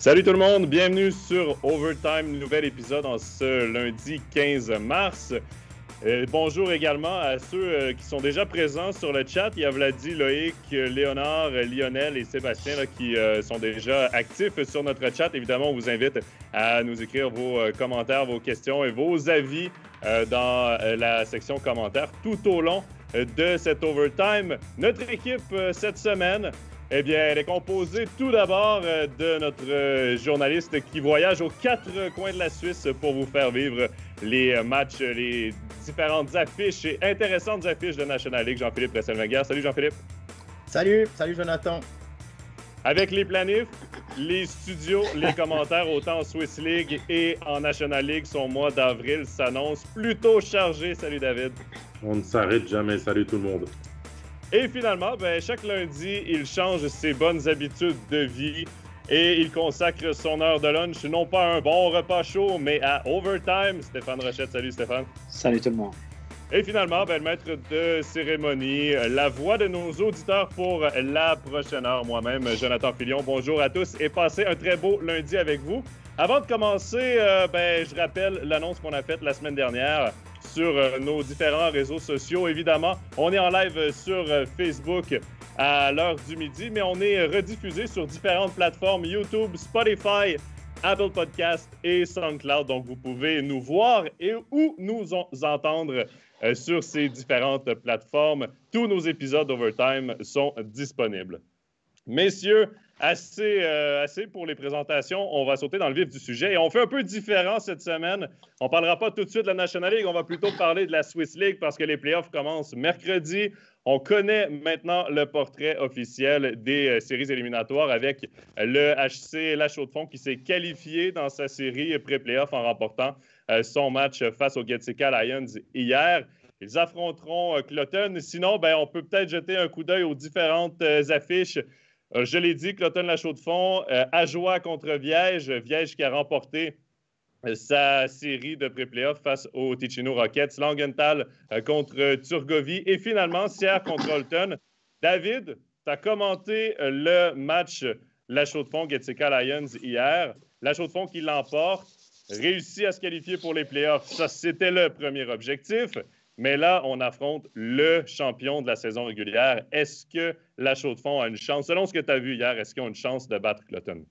Salut tout le monde, bienvenue sur Overtime, nouvel épisode en ce lundi 15 mars. Bonjour également à ceux qui sont déjà présents sur le chat. Il y a Vladi, Loïc, Léonard, Lionel et Sébastien là, qui sont déjà actifs sur notre chat. Évidemment, on vous invite à nous écrire vos commentaires, vos questions et vos avis dans la section commentaires tout au long de cet Overtime. Notre équipe cette semaine, eh bien, elle est composée tout d'abord de notre journaliste qui voyage aux quatre coins de la Suisse pour vous faire vivre les matchs, les différentes affiches et intéressantes affiches de National League, Jean-Philippe Resselmaguer. Salut Jean-Philippe. Salut Jonathan. Avec les planifs, les studios, les commentaires, autant en Swiss League et en National League, son mois d'avril s'annonce plutôt chargé. Salut David. On ne s'arrête jamais. Salut tout le monde. Et finalement, chaque lundi, il change ses bonnes habitudes de vie et il consacre son heure de lunch, non pas à un bon repas chaud, mais à Overtime. Stéphane Rochette, salut Stéphane. Salut tout le monde. Et finalement, le maître de cérémonie, la voix de nos auditeurs pour la prochaine heure, moi-même, Jonathan Filion. Bonjour à tous et passez un très beau lundi avec vous. Avant de commencer, je rappelle l'annonce qu'on a faite la semaine dernière sur nos différents réseaux sociaux. Évidemment, on est en live sur Facebook à l'heure du midi, mais on est rediffusé sur différentes plateformes YouTube, Spotify, Apple Podcasts et SoundCloud. Donc, vous pouvez nous voir ou nous entendre sur ces différentes plateformes. Tous nos épisodes Overtime sont disponibles. Messieurs, assez pour les présentations. On va sauter dans le vif du sujet. Et on fait un peu différent cette semaine. On ne parlera pas tout de suite de la National League. On va plutôt parler de la Swiss League parce que les playoffs commencent mercredi. On connaît maintenant le portrait officiel des séries éliminatoires avec le HC La Chaux-de-Fonds qui s'est qualifié dans sa série pré-playoff en remportant son match face aux Getseka Lions hier. Ils affronteront Cloton. Sinon, on peut peut-être jeter un coup d'œil aux différentes affiches. Je l'ai dit, Cloton-La Chaux-de-Fonds, Ajoie contre Viège. Viège qui a remporté sa série de pré-playoff face aux Ticino Rockets. Langenthal contre Turgovie. Et finalement, Sierre contre Holton. David, tu as commenté le match La Chaux-de-Fonds-Getseka Lions hier. La Chaux-de-Fonds qui l'emporte, réussit à se qualifier pour les playoffs. Ça, c'était le premier objectif. Mais là, on affronte le champion de la saison régulière. Est-ce que La Chaux-de-Fonds a une chance? Selon ce que tu as vu hier, est-ce qu'ils ont une chance de battre Cloton?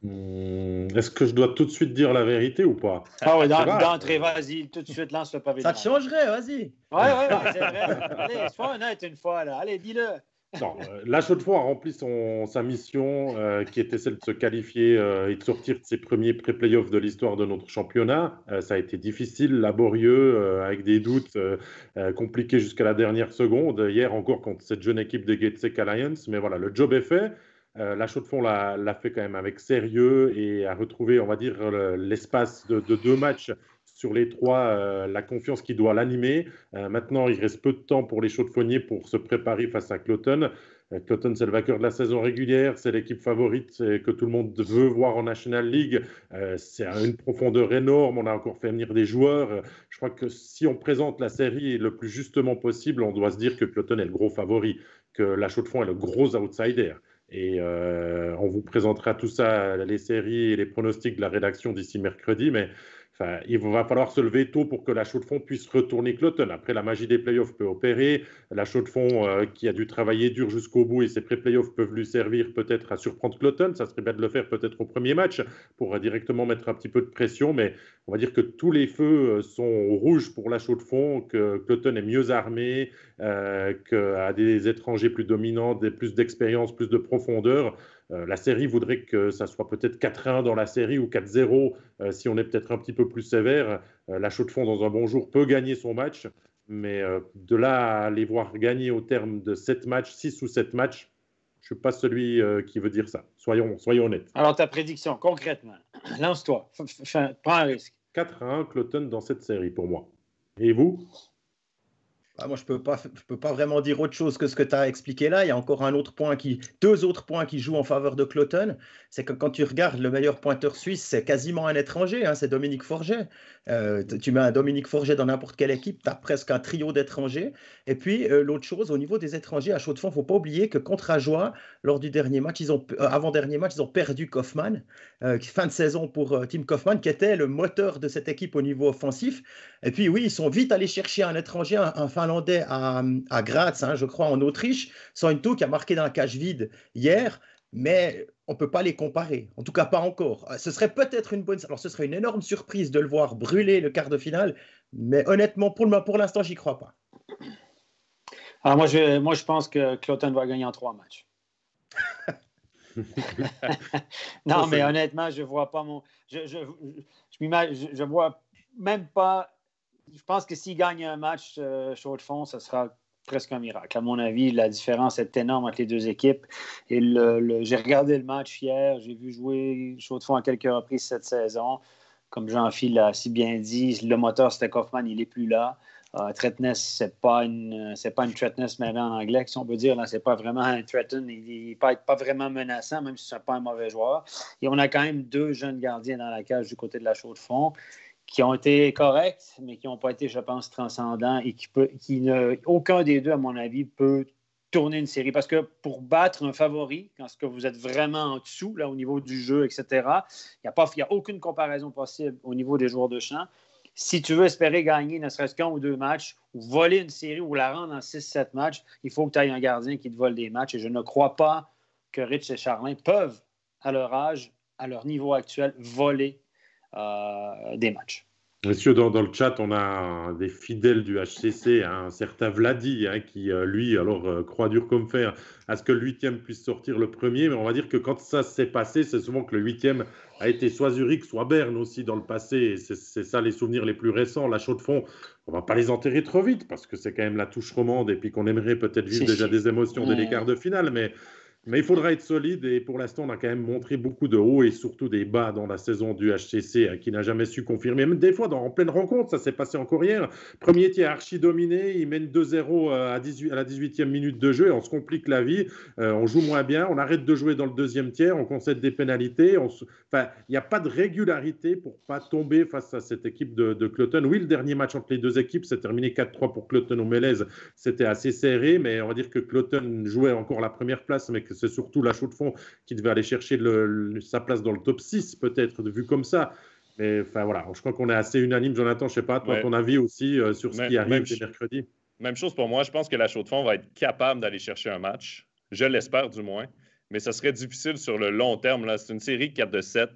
Est-ce que je dois tout de suite dire la vérité ou pas? Ah oui, d'entrée, vas-y, tout de suite, lance le pavé. Ça te changerait, vas-y. Oui, c'est vrai. Allez, sois honnête une fois, là. Allez, dis-le. Non, La Chaux-de-Fonds a rempli sa mission qui était celle de se qualifier et de sortir de ses premiers pré-playoffs de l'histoire de notre championnat. Ça a été difficile, laborieux, avec des doutes compliqués jusqu'à la dernière seconde. Hier encore contre cette jeune équipe de Getseka Lions. Mais voilà, le job est fait. La Chaux-de-Fonds l'a fait quand même avec sérieux et a retrouvé, on va dire, l'espace de deux matchs sur les trois, la confiance qui doit l'animer. Maintenant, il reste peu de temps pour les Chaux-de-Fonniers pour se préparer face à Cloton. Cloton, c'est le vainqueur de la saison régulière, c'est l'équipe favorite que tout le monde veut voir en National League. C'est à une profondeur énorme, on a encore fait venir des joueurs. Je crois que si on présente la série le plus justement possible, on doit se dire que Cloton est le gros favori, que La Chaux-de-Fonds est le gros outsider. Et on vous présentera tout ça, les séries et les pronostics de la rédaction d'ici mercredi, mais il va falloir se lever tôt pour que La Chaux-de-Fonds puisse retourner Cloton. Après, la magie des playoffs peut opérer. La Chaux-de-Fonds, qui a dû travailler dur jusqu'au bout, et ses pré-playoffs peuvent lui servir peut-être à surprendre Cloton. Ça serait bien de le faire peut-être au premier match pour directement mettre un petit peu de pression. Mais on va dire que tous les feux sont au rouge pour La Chaux-de-Fonds, que Cloton est mieux armé, qu'a des étrangers plus dominants, plus d'expérience, plus de profondeur. La série voudrait que ça soit peut-être 4-1 dans la série ou 4-0 si on est peut-être un petit peu plus sévère. La Chaux-de-Fonds, dans un bon jour, peut gagner son match, mais de là à les voir gagner au terme de 7 matchs, 6 ou 7 matchs, je ne suis pas celui qui veut dire ça. Soyons honnêtes. Alors, ta prédiction, concrètement, lance-toi, prends un risque. 4-1, Cloton dans cette série pour moi. Et vous? Moi, je peux pas vraiment dire autre chose que ce que tu as expliqué là. Il y a encore deux autres points qui jouent en faveur de Cloton. C'est que quand tu regardes, le meilleur pointeur suisse, c'est quasiment un étranger, hein, c'est Dominique Forget. Tu mets un Dominique Forget dans n'importe quelle équipe, tu as presque un trio d'étrangers. Et puis, l'autre chose, au niveau des étrangers, à Chaux-de-Fonds, il ne faut pas oublier que contre Ajoie, lors du dernier match, avant-dernier match, ils ont perdu Kaufmann. Fin de saison pour Tim Kaufmann, qui était le moteur de cette équipe au niveau offensif. Et puis, oui, ils sont vite allés chercher un étranger, un Finlandais à Graz, hein, je crois, en Autriche, Sointu, qui a marqué dans la cage vide hier, mais on ne peut pas les comparer. En tout cas, pas encore. Ce serait peut-être ce serait une énorme surprise de le voir brûler le quart de finale, mais honnêtement, pour l'instant, j'y crois pas. Alors moi, je pense que Cloton va gagner en 3 matchs. Non, mais honnêtement, je vois pas je vois même pas. Je pense que s'il gagne un match Chaux-de-Fonds, ce sera presque un miracle. À mon avis, la différence est énorme entre les deux équipes. Et j'ai regardé le match hier, j'ai vu jouer Chaux-de-Fonds à quelques reprises cette saison. Comme Jean-Phil l'a si bien dit, le moteur, c'était Kaufmann, il n'est plus là. Threatness, c'est pas une threatness maintenant en anglais, si on peut dire. Là, c'est pas vraiment un threaten. Il n'est pas vraiment menaçant, même si ce n'est pas un mauvais joueur. Et on a quand même 2 jeunes gardiens dans la cage du côté de la Chaux-de-Fonds qui ont été corrects, mais qui n'ont pas été, je pense, transcendants et aucun des deux, à mon avis, peut tourner une série. Parce que pour battre un favori, quand vous êtes vraiment en dessous, là, au niveau du jeu, etc., il n'y a aucune comparaison possible au niveau des joueurs de champ. Si tu veux espérer gagner ne serait-ce qu'un ou 2 matchs, ou voler une série ou la rendre en 6-7 matchs, il faut que tu aies un gardien qui te vole des matchs. Et je ne crois pas que Rich et Charlin peuvent, à leur âge, à leur niveau actuel, voler des matchs. Messieurs, dans le chat, on a des fidèles du HCC, un certain Vladi, qui, lui, croit dur comme fer à ce que le 8e puisse sortir le premier. Mais on va dire que quand ça s'est passé, c'est souvent que le 8e a été soit Zurich, soit Berne aussi dans le passé. Et c'est ça les souvenirs les plus récents. La Chaux-de-Fonds, on ne va pas les enterrer trop vite parce que c'est quand même la touche romande et puis qu'on aimerait peut-être vivre déjà des émotions dès les quarts de finale. Mais il faudra être solide et pour l'instant, on a quand même montré beaucoup de hauts et surtout des bas dans la saison du HCC qui n'a jamais su confirmer. Même des fois, en pleine rencontre, ça s'est passé encore hier. Premier tiers archi dominé, il mène 2-0 à la 18e minute de jeu et on se complique la vie. On joue moins bien, on arrête de jouer dans le deuxième tiers, on concède des pénalités. Il n'y a pas de régularité pour ne pas tomber face à cette équipe de Cloton. Oui, le dernier match entre les deux équipes s'est terminé 4-3 pour Cloton au Mélèze. C'était assez serré, mais on va dire que Cloton jouait encore la première place, mais que c'est surtout la Chaux-de-Fonds qui devait aller chercher sa place dans le top 6, peut-être, vu comme ça. Mais voilà, je crois qu'on est assez unanime. Jonathan, je ne sais pas, toi, ton avis aussi sur ce qui arrive dès mercredi. Même chose pour moi. Je pense que la Chaux-de-Fonds va être capable d'aller chercher un match. Je l'espère, du moins. Mais ça serait difficile sur le long terme. Là. C'est une série 4-7.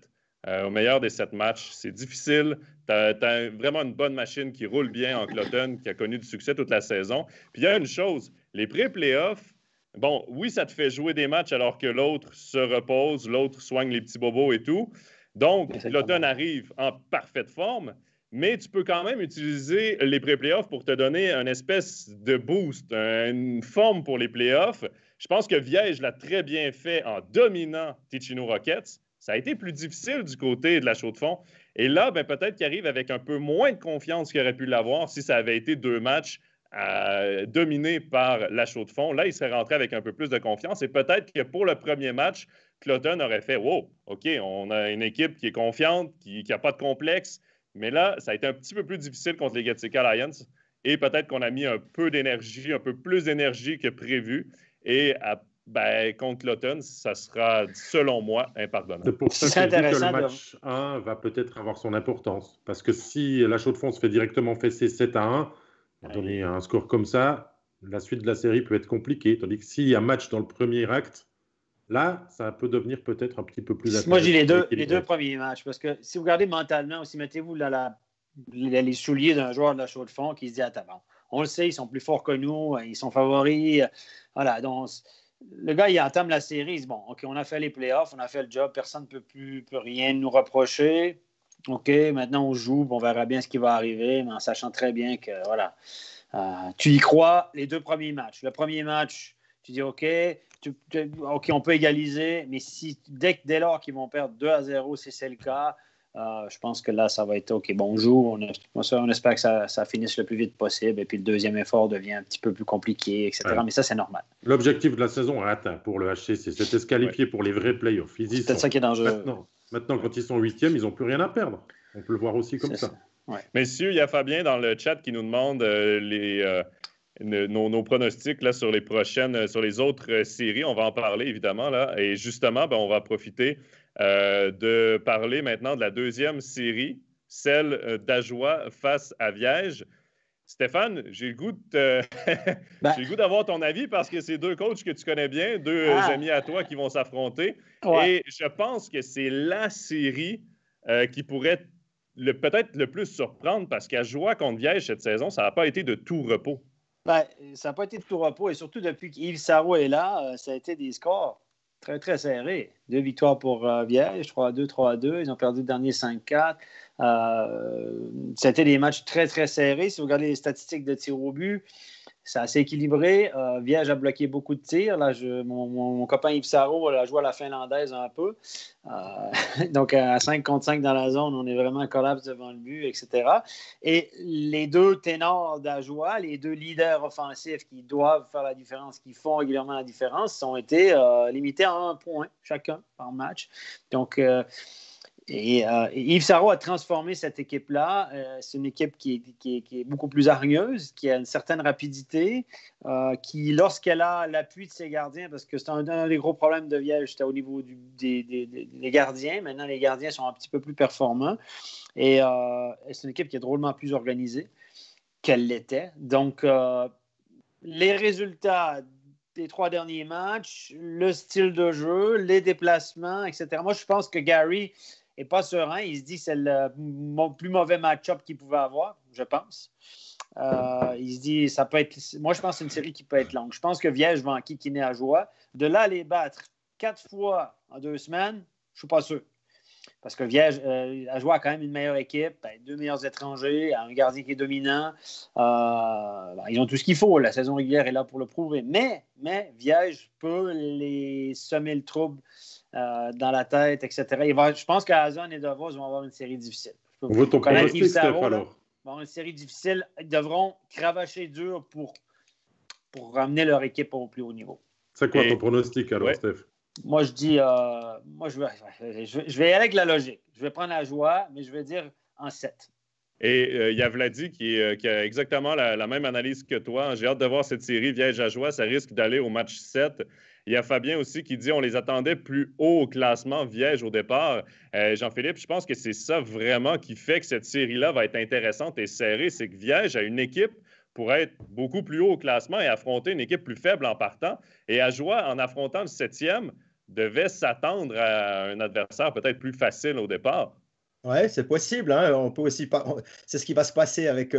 Au meilleur des 7 matchs, c'est difficile. Tu as vraiment une bonne machine qui roule bien en Cloton, qui a connu du succès toute la saison. Puis il y a une chose, les pré-playoffs, bon, oui, ça te fait jouer des matchs alors que l'autre se repose, l'autre soigne les petits bobos et tout. Donc, Cloton arrive en parfaite forme, mais tu peux quand même utiliser les pré-playoffs pour te donner une espèce de boost, une forme pour les playoffs. Je pense que Viège l'a très bien fait en dominant Ticino Rockets. Ça a été plus difficile du côté de la Chaux-de-Fonds. Et là, peut-être qu'il arrive avec un peu moins de confiance qu'il aurait pu l'avoir si ça avait été 2 matchs dominé par la Chaux-de-Fonds. Là, il serait rentré avec un peu plus de confiance et peut-être que pour le premier match, Cloton aurait fait « Wow, OK, on a une équipe qui est confiante, qui n'a pas de complexe. » Mais là, ça a été un petit peu plus difficile contre les Getsika Lions et peut-être qu'on a mis un peu d'énergie, un peu plus d'énergie que prévu. Et contre Cloton, ça sera, selon moi, impardonnable. C'est pour ça que je dis que le match 1 va peut-être avoir son importance. Parce que si la Chaux-de-Fonds se fait directement fesser 7-1, donner un score comme ça, la suite de la série peut être compliquée. Tandis que s'il y a match dans le premier acte, là, ça peut devenir peut-être un petit peu plus intéressant. Moi, j'ai les deux premiers matchs. Parce que si vous regardez mentalement aussi, mettez-vous les souliers d'un joueur de la Chaux-de-Fonds qui se dit « Attends, bon, on le sait, ils sont plus forts que nous, ils sont favoris. » Voilà, donc le gars, il entame la série, il dit « Bon, OK, on a fait les playoffs, on a fait le job, personne ne peut rien nous reprocher. OK, maintenant on joue, on verra bien ce qui va arriver, mais en sachant très bien que, voilà, tu y crois les 2 premiers matchs. Le premier match, tu dis OK, on peut égaliser, mais dès lors qu'ils vont perdre 2-0, si c'est le cas, Je pense que là, ça va être OK. Bon, on joue. On espère que ça finisse le plus vite possible. Et puis le deuxième effort devient un petit peu plus compliqué, etc. Ouais. Mais ça, c'est normal. L'objectif de la saison est atteint pour le HCC. C'était se qualifier pour les vrais playoffs. C'est peut-être ça qui est dangereux. Maintenant, quand ils sont 8e, ils n'ont plus rien à perdre. On peut le voir aussi comme ça. Ouais. Messieurs, il y a Fabien dans le chat qui nous demande nos pronostics là, sur les autres séries. On va en parler, évidemment. Là. Et justement, on va profiter de parler maintenant de la deuxième série, celle d'Ajoie face à Viège. Stéphane, j'ai le goût d'avoir ton avis parce que c'est deux coachs que tu connais bien, deux amis à toi qui vont s'affronter. Ouais. Et je pense que c'est la série qui pourrait peut-être le plus surprendre parce qu'Ajoie contre Viège cette saison, ça n'a pas été de tout repos. Ça n'a pas été de tout repos et surtout depuis qu'Yves Sarrault est là, ça a été des scores très, très serrés. 2 victoires pour Viège, 3-2, 3-2. Ils ont perdu le dernier 5-4. C'était des matchs très, très serrés. Si vous regardez les statistiques de tirs au but, c'est assez équilibré. Viège a bloqué beaucoup de tirs. Là, mon copain Yves Sarrault a joué à la finlandaise un peu. Donc, à 5 contre 5 dans la zone, on est vraiment collapse devant le but, etc. Et les deux ténors d'Ajoie, les deux leaders offensifs qui doivent faire la différence, qui font régulièrement la différence, ont été limités à 1 point chacun par match. Donc, Yves Sarrault a transformé cette équipe-là. C'est une équipe qui est beaucoup plus hargneuse, qui a une certaine rapidité, qui, lorsqu'elle a l'appui de ses gardiens, parce que c'est un des gros problèmes de Viège, c'était au niveau des gardiens. Maintenant, les gardiens sont un petit peu plus performants. Et c'est une équipe qui est drôlement plus organisée qu'elle l'était. Donc, les résultats des 3 derniers matchs, le style de jeu, les déplacements, etc. Moi, je pense que Gary n'est pas serein. Il se dit que c'est le plus mauvais match-up qu'il pouvait avoir, je pense. Il se dit, ça peut être... Moi, je pense que c'est une série qui peut être longue. Je pense que Viège va enquiquiner Ajoie. De là à les battre 4 fois en 2 semaines, je ne suis pas sûr. Parce que Viège, Ajoie a quand même une meilleure équipe, 2 meilleurs étrangers, un gardien qui est dominant. Ils ont tout ce qu'il faut. La saison régulière est là pour le prouver. Mais Viège peut les semer le trouble dans la tête, etc. Je pense qu'Azon et Davos vont avoir une série difficile. On veut ton pronostic, Steph, alors. Une série difficile. Ils devront cravacher dur pour ramener leur équipe au plus haut niveau. C'est quoi ton pronostic, alors, Steph? Moi, je dis... je vais aller avec la logique. Je vais prendre Ajoie, mais je vais dire en 7. Et il y a Vladi qui a exactement la même analyse que toi. J'ai hâte de voir cette série Viège-Ajoie. Ça risque d'aller au match 7. Il y a Fabien aussi qui dit on les attendait plus haut au classement Viège au départ. Jean-Philippe, je pense que c'est ça vraiment qui fait que cette série-là va être intéressante et serrée. C'est que Viège a une équipe pour être beaucoup plus haut au classement et affronter une équipe plus faible en partant. Et Ajoie, en affrontant le 7e, devait s'attendre à un adversaire peut-être plus facile au départ. Ouais, c'est possible. Hein. On peut aussi c'est ce qui va se passer avec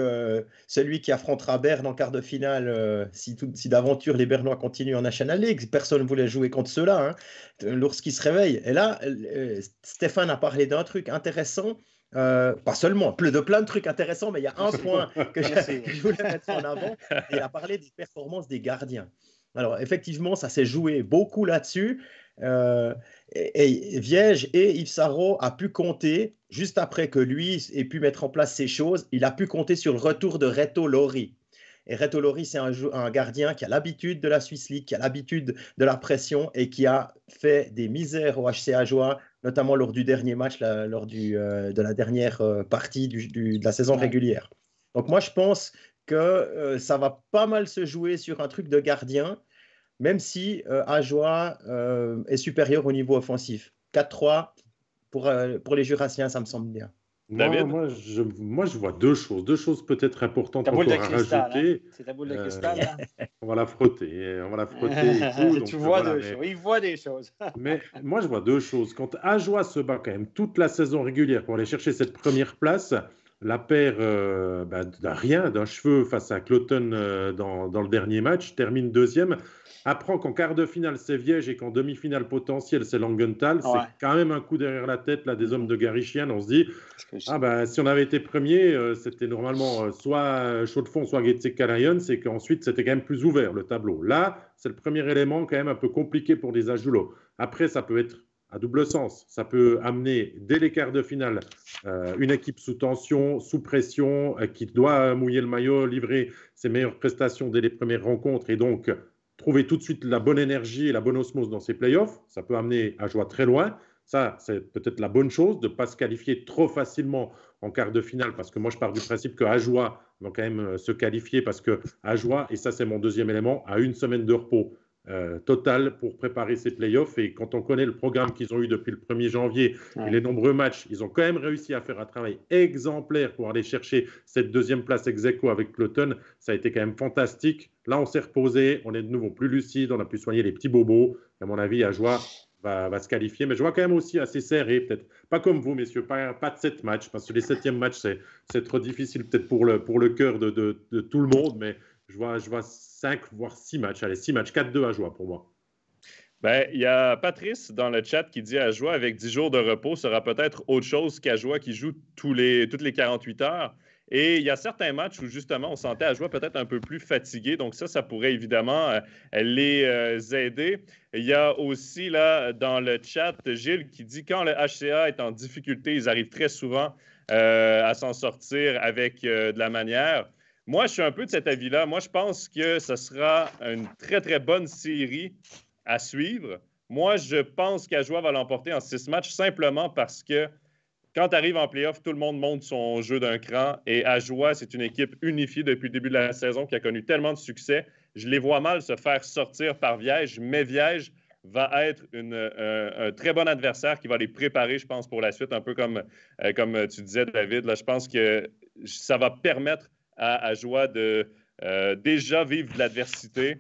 celui qui affrontera Berne en quart de finale si d'aventure les Bernois continuent en National League. Personne ne voulait jouer contre ceux-là lorsqu'ils se réveillent. Et là, Stéphane a parlé d'un truc intéressant. Pas seulement, de plein de trucs intéressants, mais il y a un point que je voulais mettre en avant. Il a parlé des performances des gardiens. Alors, effectivement, ça s'est joué beaucoup là-dessus. Et Viège et Yves Sarrault a pu compter, juste après que lui ait pu mettre en place ces choses, il a pu compter sur le retour de Reto Lori. Et Reto Lori, c'est un gardien qui a l'habitude de la Swiss League, qui a l'habitude de la pression et qui a fait des misères au HC Ajoie, notamment lors du dernier match, lors de la dernière partie de la saison régulière. Donc moi, je pense que ça va pas mal se jouer sur un truc de gardien, même si Ajoie est supérieur au niveau offensif. 4-3 pour les Jurassiens, ça me semble bien. David? Moi, je vois 2 choses. 2 choses peut-être importantes encore à rajouter. C'est ta boule de cristal, là. On va la frotter. On va la frotter et tout. Tu vois des choses. Il voit des choses. Mais moi, je vois 2 choses. Quand Ajoie se bat quand même toute la saison régulière pour aller chercher cette première place, la paire d'un cheveu face à Cloton dans le dernier match, termine 2e. Apprend qu'en quart de finale, c'est Viège et qu'en demi-finale potentielle, c'est Langenthal. Ouais. C'est quand même un coup derrière la tête là, des hommes de Garichian. On se dit, si on avait été premier, c'était normalement soit Chaux-de-Fonds, soit Getsek-Kalayan. C'est qu'ensuite, c'était quand même plus ouvert, le tableau. Là, c'est le premier élément quand même un peu compliqué pour des Ajulos. Après, ça peut être à double sens. Ça peut amener, dès les quarts de finale, une équipe sous tension, sous pression, qui doit mouiller le maillot, livrer ses meilleures prestations dès les premières rencontres et donc trouver tout de suite la bonne énergie et la bonne osmose dans ses playoffs. Ça peut amener Ajoie très loin. Ça, c'est peut-être la bonne chose, de ne pas se qualifier trop facilement en quart de finale, parce que moi, je pars du principe que Ajoie va quand même se qualifier, parce que Ajoie, et ça, c'est mon deuxième élément, a une semaine de repos total pour préparer ces playoffs. Et quand on connaît le programme qu'ils ont eu depuis le 1er janvier et les nombreux matchs, ils ont quand même réussi à faire un travail exemplaire pour aller chercher cette deuxième place ex-aequo avec Cloton. Ça a été quand même fantastique. Là, on s'est reposé, on est de nouveau plus lucide, on a pu soigner les petits bobos. À mon avis, Ajoie va se qualifier, mais je vois quand même aussi assez serré, peut-être pas comme vous, messieurs, pas de 7 matchs, parce que les 7e matchs, c'est trop difficile peut-être pour le cœur de tout le monde, mais je vois 5 voire 6 matchs. Allez, 6 matchs, 4-2 Ajoie pour moi. Ben, il y a Patrice dans le chat qui dit Ajoie avec 10 jours de repos sera peut-être autre chose qu'Ajoie qui joue toutes les 48 heures. Et il y a certains matchs où, justement, on sentait Ajoie peut-être un peu plus fatigué. Donc ça pourrait évidemment les aider. Il y a aussi, là, dans le chat, Gilles qui dit quand le HCA est en difficulté, ils arrivent très souvent à s'en sortir avec de la manière. Moi, je suis un peu de cet avis-là. Moi, je pense que ce sera une très, très bonne série à suivre. Moi, je pense qu'Ajoie va l'emporter en 6 matchs simplement parce que quand tu arrives en play-off, tout le monde monte son jeu d'un cran et Ajoie, c'est une équipe unifiée depuis le début de la saison qui a connu tellement de succès. Je les vois mal se faire sortir par Viège, mais Viège va être un très bon adversaire qui va les préparer, je pense, pour la suite, un peu comme tu disais, David. Là, je pense que ça va permettre à Ajoie de déjà vivre de l'adversité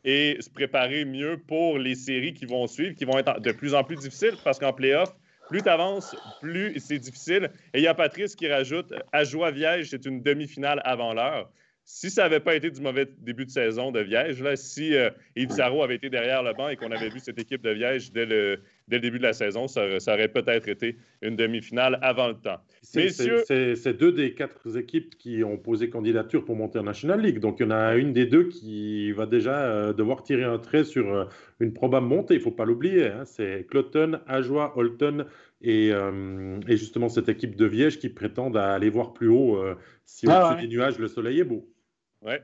et se préparer mieux pour les séries qui vont suivre, qui vont être de plus en plus difficiles parce qu'en play-off, plus tu avances, plus c'est difficile. Et il y a Patrice qui rajoute Ajoie-Viège, c'est une demi-finale avant l'heure. Si ça n'avait pas été du mauvais début de saison de Viège, là, si Yves Sarrault avait été derrière le banc et qu'on avait vu cette équipe de Viège dès le début de la saison, ça aurait peut-être été une demi-finale avant le temps. C'est 2 des 4 équipes qui ont posé candidature pour monter en National League. Donc, il y en a une des 2 qui va déjà devoir tirer un trait sur une probable montée. Il ne faut pas l'oublier. Hein. C'est Cloton, Ajoie, Holton et justement cette équipe de Viège qui prétendent aller voir plus haut si au-dessus des nuages, le soleil est beau. Oui.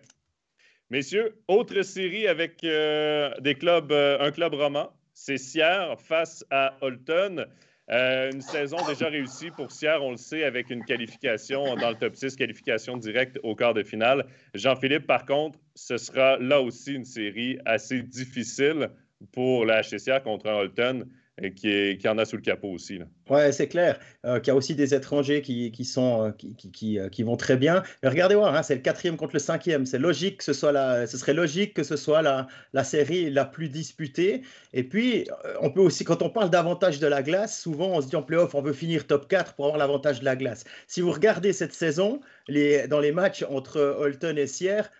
Messieurs, autre série avec un club roman. C'est Sierre face à Holton. Une saison déjà réussie pour Sierre, on le sait, avec une qualification dans le top 6, qualification directe au quart de finale. Jean-Philippe, par contre, ce sera là aussi une série assez difficile pour la HC Sierre contre un Holton qui en a sous le capot aussi. Oui, c'est clair qu'il y a aussi des étrangers qui vont très bien. Mais regardez voir, hein, c'est le 4e contre le 5e. C'est logique que ce serait logique que ce soit la série la plus disputée. Et puis, on peut aussi, quand on parle d'avantage de la glace, souvent on se dit en play-off, on veut finir top 4 pour avoir l'avantage de la glace. Si vous regardez cette saison, dans les matchs entre Holton et Sierre,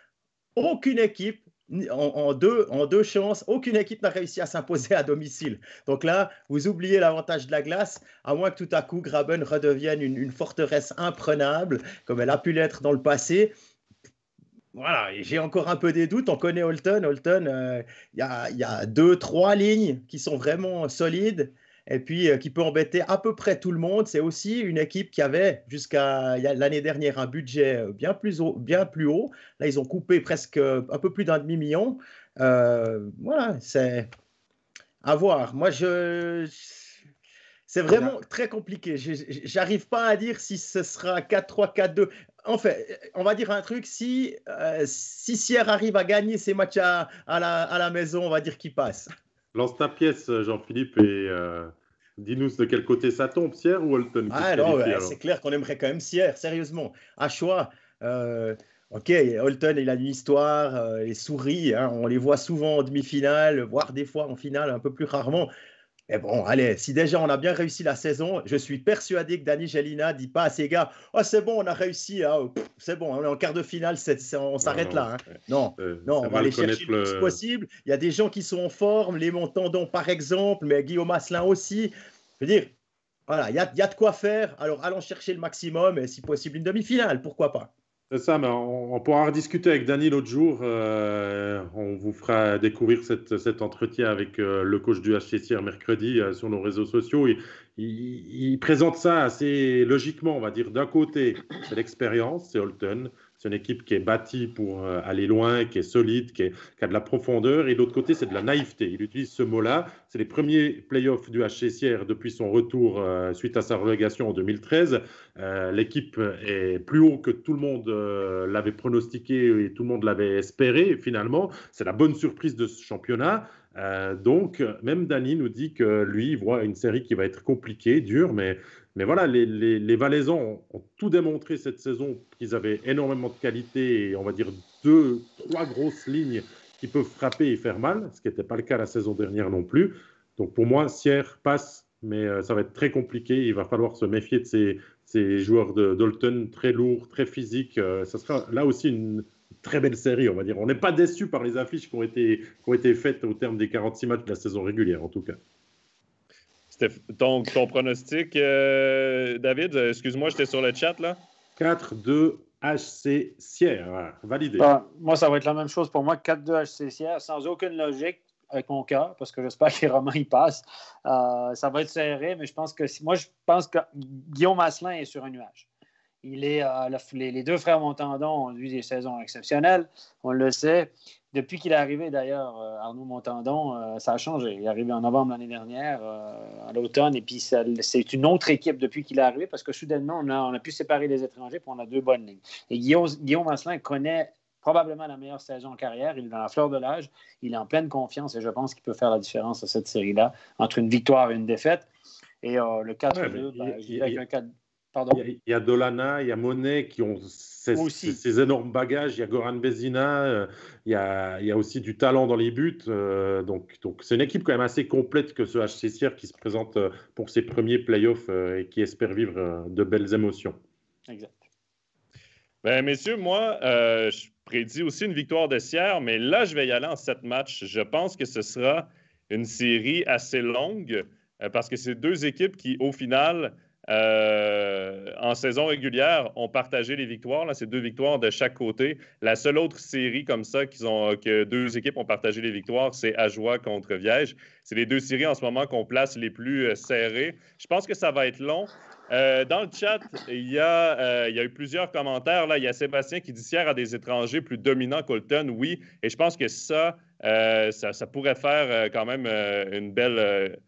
aucune équipe en deux chances, aucune équipe n'a réussi à s'imposer à domicile. Donc là, vous oubliez l'avantage de la glace, à moins que tout à coup Graben redevienne une forteresse imprenable, comme elle a pu l'être dans le passé. Voilà, j'ai encore un peu des doutes. On connaît Holton. Holton, il y a 2-3 lignes qui sont vraiment solides et puis qui peut embêter à peu près tout le monde. C'est aussi une équipe qui avait jusqu'à l'année dernière un budget bien plus haut. Là, ils ont coupé presque un peu plus d'un demi-million. Voilà, c'est à voir. Moi, c'est vraiment très compliqué. J'arrive pas à dire si ce sera 4-3, 4-2. En fait, on va dire un truc, si Sierre arrive à gagner ses matchs à la maison, on va dire qu'il passe. Lance ta pièce, Jean-Philippe, et dis-nous de quel côté ça tombe, Sierre ou Holton? C'est clair qu'on aimerait quand même Sierre, sérieusement. À choix, ok, Holton, il a une histoire, il sourit, hein, on les voit souvent en demi-finale, voire des fois en finale, un peu plus rarement. Mais bon, allez, si déjà on a bien réussi la saison, je suis persuadé que Danny Gelina ne dit pas à ses gars « Oh, c'est bon, on a réussi, hein, c'est bon, on est en quart de finale, on s'arrête là. Hein. » Non, on va aller chercher le plus possible. Il y a des gens qui sont en forme, les Montandon par exemple, mais Guillaume Asselin aussi. Je veux dire, voilà, il y a de quoi faire. Alors, allons chercher le maximum et si possible une demi-finale, pourquoi pas. C'est ça, mais on pourra en rediscuter avec Dany l'autre jour. On vous fera découvrir cet entretien avec le coach du HCCR mercredi sur nos réseaux sociaux. Il présente ça assez logiquement, on va dire. D'un côté, c'est l'expérience, c'est Holton. C'est une équipe qui est bâtie pour aller loin, qui est solide, qui a de la profondeur. Et de l'autre côté, c'est de la naïveté. Il utilise ce mot-là. C'est les premiers playoffs du HCCR depuis son retour suite à sa relégation en 2013. L'équipe est plus haut que tout le monde l'avait pronostiqué et tout le monde l'avait espéré. Et finalement, c'est la bonne surprise de ce championnat. Donc, même Dany nous dit que lui, il voit une série qui va être compliquée, dure, mais voilà, les Valaisans ont tout démontré cette saison, qu'ils avaient énormément de qualité et on va dire 2-3 grosses lignes qui peuvent frapper et faire mal, ce qui n'était pas le cas la saison dernière non plus. Donc pour moi, Sierre passe, mais ça va être très compliqué. Il va falloir se méfier de ces joueurs d'Holton très lourds, très physiques. Ça sera là aussi une très belle série, on va dire. On n'est pas déçu par les affiches qui ont été faites au terme des 46 matchs de la saison régulière, en tout cas. Ton pronostic, David, excuse-moi, j'étais sur le chat, là. 4-2 HC Sierre, validé. Moi, ça va être la même chose pour moi, 4-2 HC Sierre, sans aucune logique, avec mon cœur, parce que j'espère que les Romains y passent. Ça va être serré, mais je pense que Guillaume Asselin est sur un nuage. Les deux frères Montandon ont eu des saisons exceptionnelles, on le sait. Depuis qu'il est arrivé, d'ailleurs, Arnaud Montandon, ça a changé. Il est arrivé en novembre l'année dernière, à l'automne, et puis c'est une autre équipe depuis qu'il est arrivé, parce que soudainement, on a pu séparer les étrangers, puis on a 2 bonnes lignes. Et Guillaume Asselin connaît probablement la meilleure saison en carrière. Il est dans la fleur de l'âge, il est en pleine confiance, et je pense qu'il peut faire la différence à cette série-là, entre une victoire et une défaite. Et le 4-2, je dirais avec un 4. Pardon. Il y a Dolana, il y a Monet qui ont ces énormes bagages. Il y a Goran Vezina, il y a aussi du talent dans les buts. Donc c'est une équipe quand même assez complète que ce HC Sierre qui se présente pour ses premiers playoffs et qui espère vivre de belles émotions. Exact. Ben, messieurs, moi, je prédis aussi une victoire de Sierre, mais là, je vais y aller en 7 matchs. Je pense que ce sera une série assez longue parce que c'est 2 équipes qui, au final, en saison régulière, ont partagé les victoires. Là, c'est 2 victoires de chaque côté. La seule autre série comme ça que 2 équipes ont partagé les victoires, c'est Ajoie contre Viège. C'est les 2 séries en ce moment qu'on place les plus serrées. Je pense que ça va être long. Dans le chat, il y a eu plusieurs commentaires. Là, il y a Sébastien qui dit Sierre a des étrangers plus dominants qu'Holton. Oui, et je pense que ça pourrait faire quand même une belle...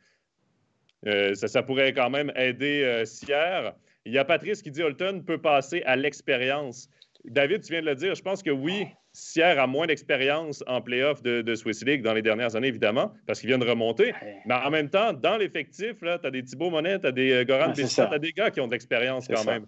ça pourrait quand même aider Sierre. Il y a Patrice qui dit Holton peut passer à l'expérience. David, tu viens de le dire. Je pense que oui, Sierre a moins d'expérience en play-off de Swiss League dans les dernières années, évidemment, parce qu'il vient de remonter. Mais en même temps, dans l'effectif, tu as des Thibaut Monet, tu as des Goran Vezina, tu as des gars qui ont de l'expérience quand même.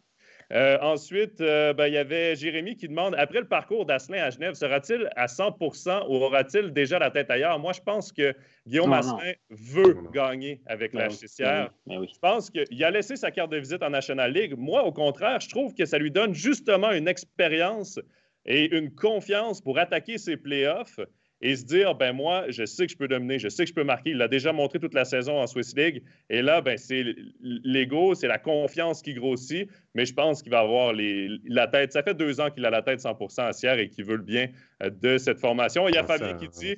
Ensuite, il y avait Jérémy qui demande, après le parcours d'Asselin à Genève, sera-t-il à 100% ou aura-t-il déjà la tête ailleurs? Moi, je pense que Guillaume Asselin veut gagner avec la HC Sierre. Je pense qu'il a laissé sa carte de visite en National League. Moi, au contraire, je trouve que ça lui donne justement une expérience et une confiance pour attaquer ses playoffs et se dire, ben moi, je sais que je peux dominer, je sais que je peux marquer. Il l'a déjà montré toute la saison en Swiss League. Et là, ben, c'est l'ego, c'est la confiance qui grossit. Mais je pense qu'il va avoir la tête. Ça fait 2 ans qu'il a la tête 100% à Sierre et qu'il veut le bien de cette formation. Il y a Fabien qui dit,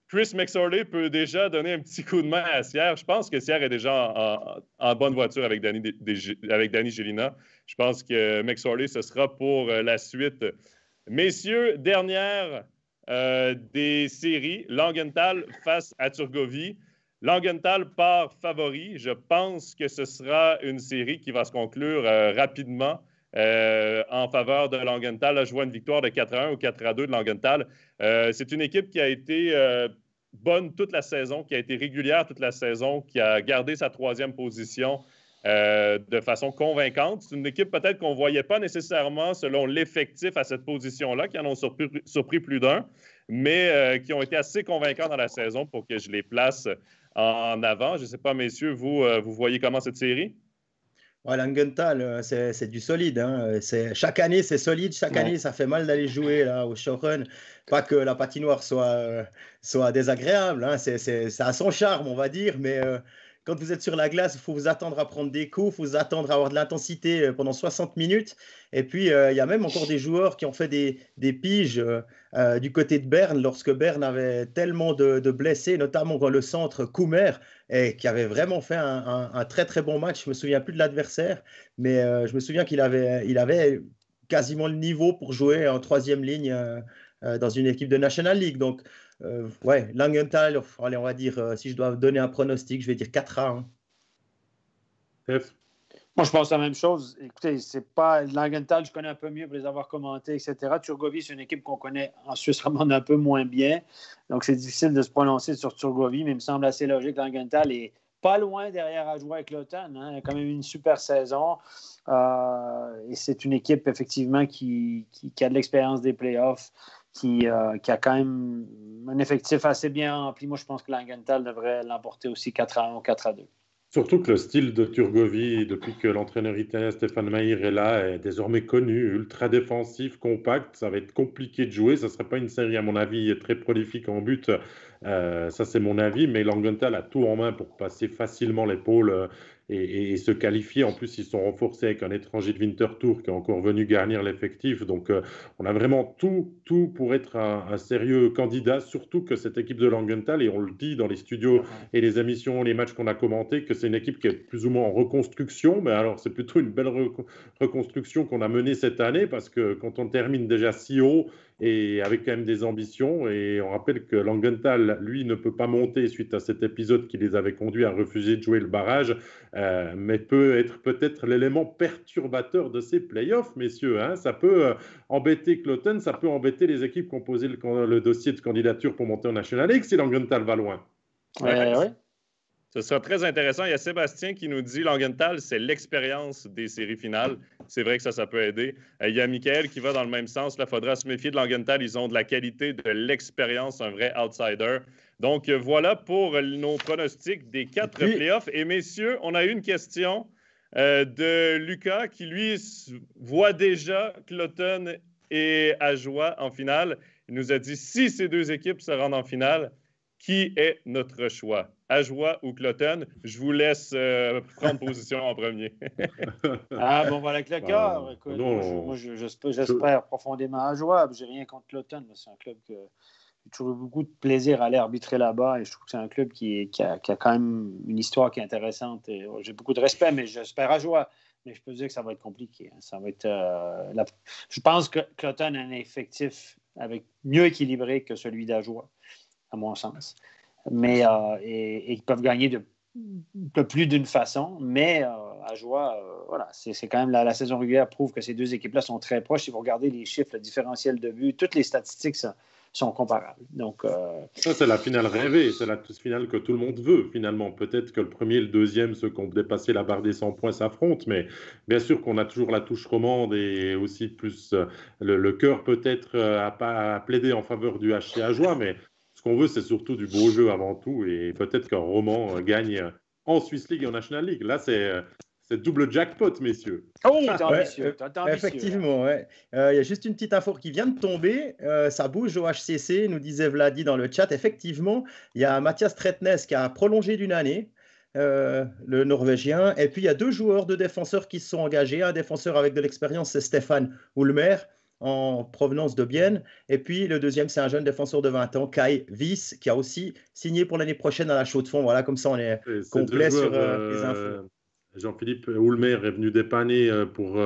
Chris McSorley peut déjà donner un petit coup de main à Sierre. Je pense que Sierre est déjà en bonne voiture avec Dany Gélina. Je pense que McSorley, ce sera pour la suite. Messieurs, dernière des séries, Langenthal face à Turgovie. Langenthal part favori. Je pense que ce sera une série qui va se conclure rapidement en faveur de Langenthal. Là, je vois une victoire de 4-1 ou 4-2 de Langenthal. C'est une équipe qui a été bonne toute la saison, qui a été régulière toute la saison, qui a gardé sa 3e position de façon convaincante. C'est une équipe peut-être qu'on ne voyait pas nécessairement selon l'effectif à cette position-là, qui en ont surpris plus d'un, mais qui ont été assez convaincants dans la saison pour que je les place en avant. Je ne sais pas, messieurs, vous voyez comment cette série? Ouais, Langenthal, c'est du solide. Hein. Chaque année, c'est solide. Chaque année, ça fait mal d'aller jouer là, au Showrun. Pas que la patinoire soit désagréable. Hein. Ça a son charme, on va dire, mais quand vous êtes sur la glace, il faut vous attendre à prendre des coups, il faut vous attendre à avoir de l'intensité pendant 60 minutes. Et puis, il y a même encore des joueurs qui ont fait des piges du côté de Berne, lorsque Berne avait tellement de blessés, notamment dans le centre Koumer, et qui avait vraiment fait un très très bon match. Je me souviens plus de l'adversaire, mais je me souviens qu'il avait quasiment le niveau pour jouer en troisième ligne dans une équipe de National League. Donc, ouais, Langenthal, allez, on va dire, si je dois donner un pronostic, je vais dire 4-1. Moi, je pense la même chose. Écoutez, c'est pas Langenthal, je connais un peu mieux pour les avoir commentés, etc. Turgovie, c'est une équipe qu'on connaît en Suisse romande un peu moins bien. Donc, c'est difficile de se prononcer sur Turgovie, mais il me semble assez logique. Langenthal est pas loin derrière à jouer avec Cloton. Hein. Il a quand même une super saison. Et c'est une équipe, effectivement, qui a de l'expérience des playoffs, qui a quand même un effectif assez bien rempli. Moi, je pense que Langenthal devrait l'emporter aussi 4-1 ou 4-2. Surtout que le style de Turgovie, depuis que l'entraîneur italien Stéphane Maïr est là, est désormais connu, ultra défensif, compact. Ça va être compliqué de jouer. Ça ne serait pas une série, à mon avis, très prolifique en but. Ça, c'est mon avis. Mais Langenthal a tout en main pour passer facilement l'épaule et se qualifier. En plus, ils sont renforcés avec un étranger de Winterthur qui est encore venu garnir l'effectif. Donc, on a vraiment tout pour être un sérieux candidat. Surtout que cette équipe de Langenthal, et on le dit dans les studios et les émissions, les matchs qu'on a commentés, que c'est une équipe qui est plus ou moins en reconstruction. Mais alors, c'est plutôt une belle reconstruction qu'on a menée cette année parce que quand on termine déjà si haut et avec quand même des ambitions, et on rappelle que Langenthal, lui, ne peut pas monter suite à cet épisode qui les avait conduits à refuser de jouer le barrage, mais peut être peut-être l'élément perturbateur de ces playoffs, messieurs. Hein. Ça peut embêter Cloton, ça peut embêter les équipes qui ont posé le dossier de candidature pour monter en National League si Langenthal va loin. Oui. Ce sera très intéressant. Il y a Sébastien qui nous dit Langenthal, c'est l'expérience des séries finales. C'est vrai que ça peut aider. Il y a Michael qui va dans le même sens. Il faudra se méfier de Langenthal. Ils ont de la qualité, de l'expérience, un vrai outsider. Donc, voilà pour nos pronostics des 4 playoffs. Et messieurs, on a eu une question de Lucas qui, lui, voit déjà Cloton et Ajoie en finale. Il nous a dit, si ces deux équipes se rendent en finale, qui est notre choix? Ajoie ou Cloton? Je vous laisse prendre position en premier. Bon, voilà, avec le cœur. Moi, j'espère profondément Ajoie. Je n'ai rien contre Cloton. C'est un club que j'ai toujours eu beaucoup de plaisir à aller arbitrer là-bas. Et je trouve que c'est un club qui a quand même une histoire qui est intéressante. Et, j'ai beaucoup de respect, mais j'espère Ajoie. Mais je peux dire que ça va être compliqué. Hein. Ça va être, Je pense que Cloton a un effectif mieux équilibré que celui d'Ajoie, à mon sens. Mais et ils peuvent gagner de plus d'une façon, mais Ajoie, voilà, c'est quand même la saison régulière prouve que ces deux équipes-là sont très proches. Si vous regardez les chiffres, le différentiel de but, toutes les statistiques sont comparables. Donc, ça, c'est la finale rêvée, c'est la finale que tout le monde veut, finalement. Peut-être que le premier et le deuxième, ceux qui ont dépassé la barre des 100 points, s'affrontent, mais bien sûr qu'on a toujours la touche romande et aussi plus le cœur peut-être à plaider en faveur du HC Ajoie, mais ce qu'on veut, c'est surtout du beau jeu avant tout, et peut-être qu'un roman gagne en Swiss League et en National League. Là, c'est double jackpot, messieurs. Oh, t'es ambitieux. Effectivement, ouais. Il y a juste une petite info qui vient de tomber. Ça bouge au HCC, nous disait Vladi dans le chat. Effectivement, il y a Mathias Tretnes qui a prolongé d'une année, le Norvégien. Et puis, il y a 2 joueurs de défenseurs qui se sont engagés. Un défenseur avec de l'expérience, c'est Stéphane Ulmer, en provenance de Bienne. Et puis, le deuxième, c'est un jeune défenseur de 20 ans, Kai Wyss, qui a aussi signé pour l'année prochaine à la Chaux-de-Fonds. Voilà, comme ça, on est complet sur les infos. Jean-Philippe Ulmer est venu dépanner pour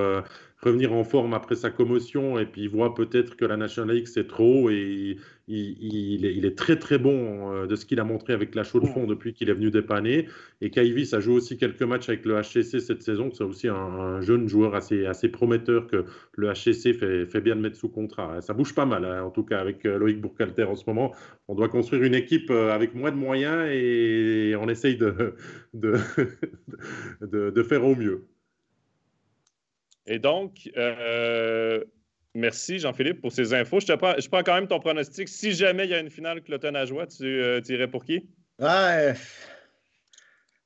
revenir en forme après sa commotion, et puis il voit peut-être que la National League c'est trop, et il est très très bon de ce qu'il a montré avec la Chaux-de-Fonds depuis qu'il est venu dépanner. Et Kai Wyss a joué aussi quelques matchs avec le HCC cette saison. C'est aussi un jeune joueur assez prometteur que le HCC fait bien de mettre sous contrat. Ça bouge pas mal, hein, en tout cas avec Loïc Bourcalter en ce moment. On doit construire une équipe avec moins de moyens, et on essaye de faire au mieux. Et donc, merci Jean-Philippe pour ces infos. Je prends quand même ton pronostic. Si jamais il y a une finale Cloton-Ajoie, tu irais pour qui? Ouais,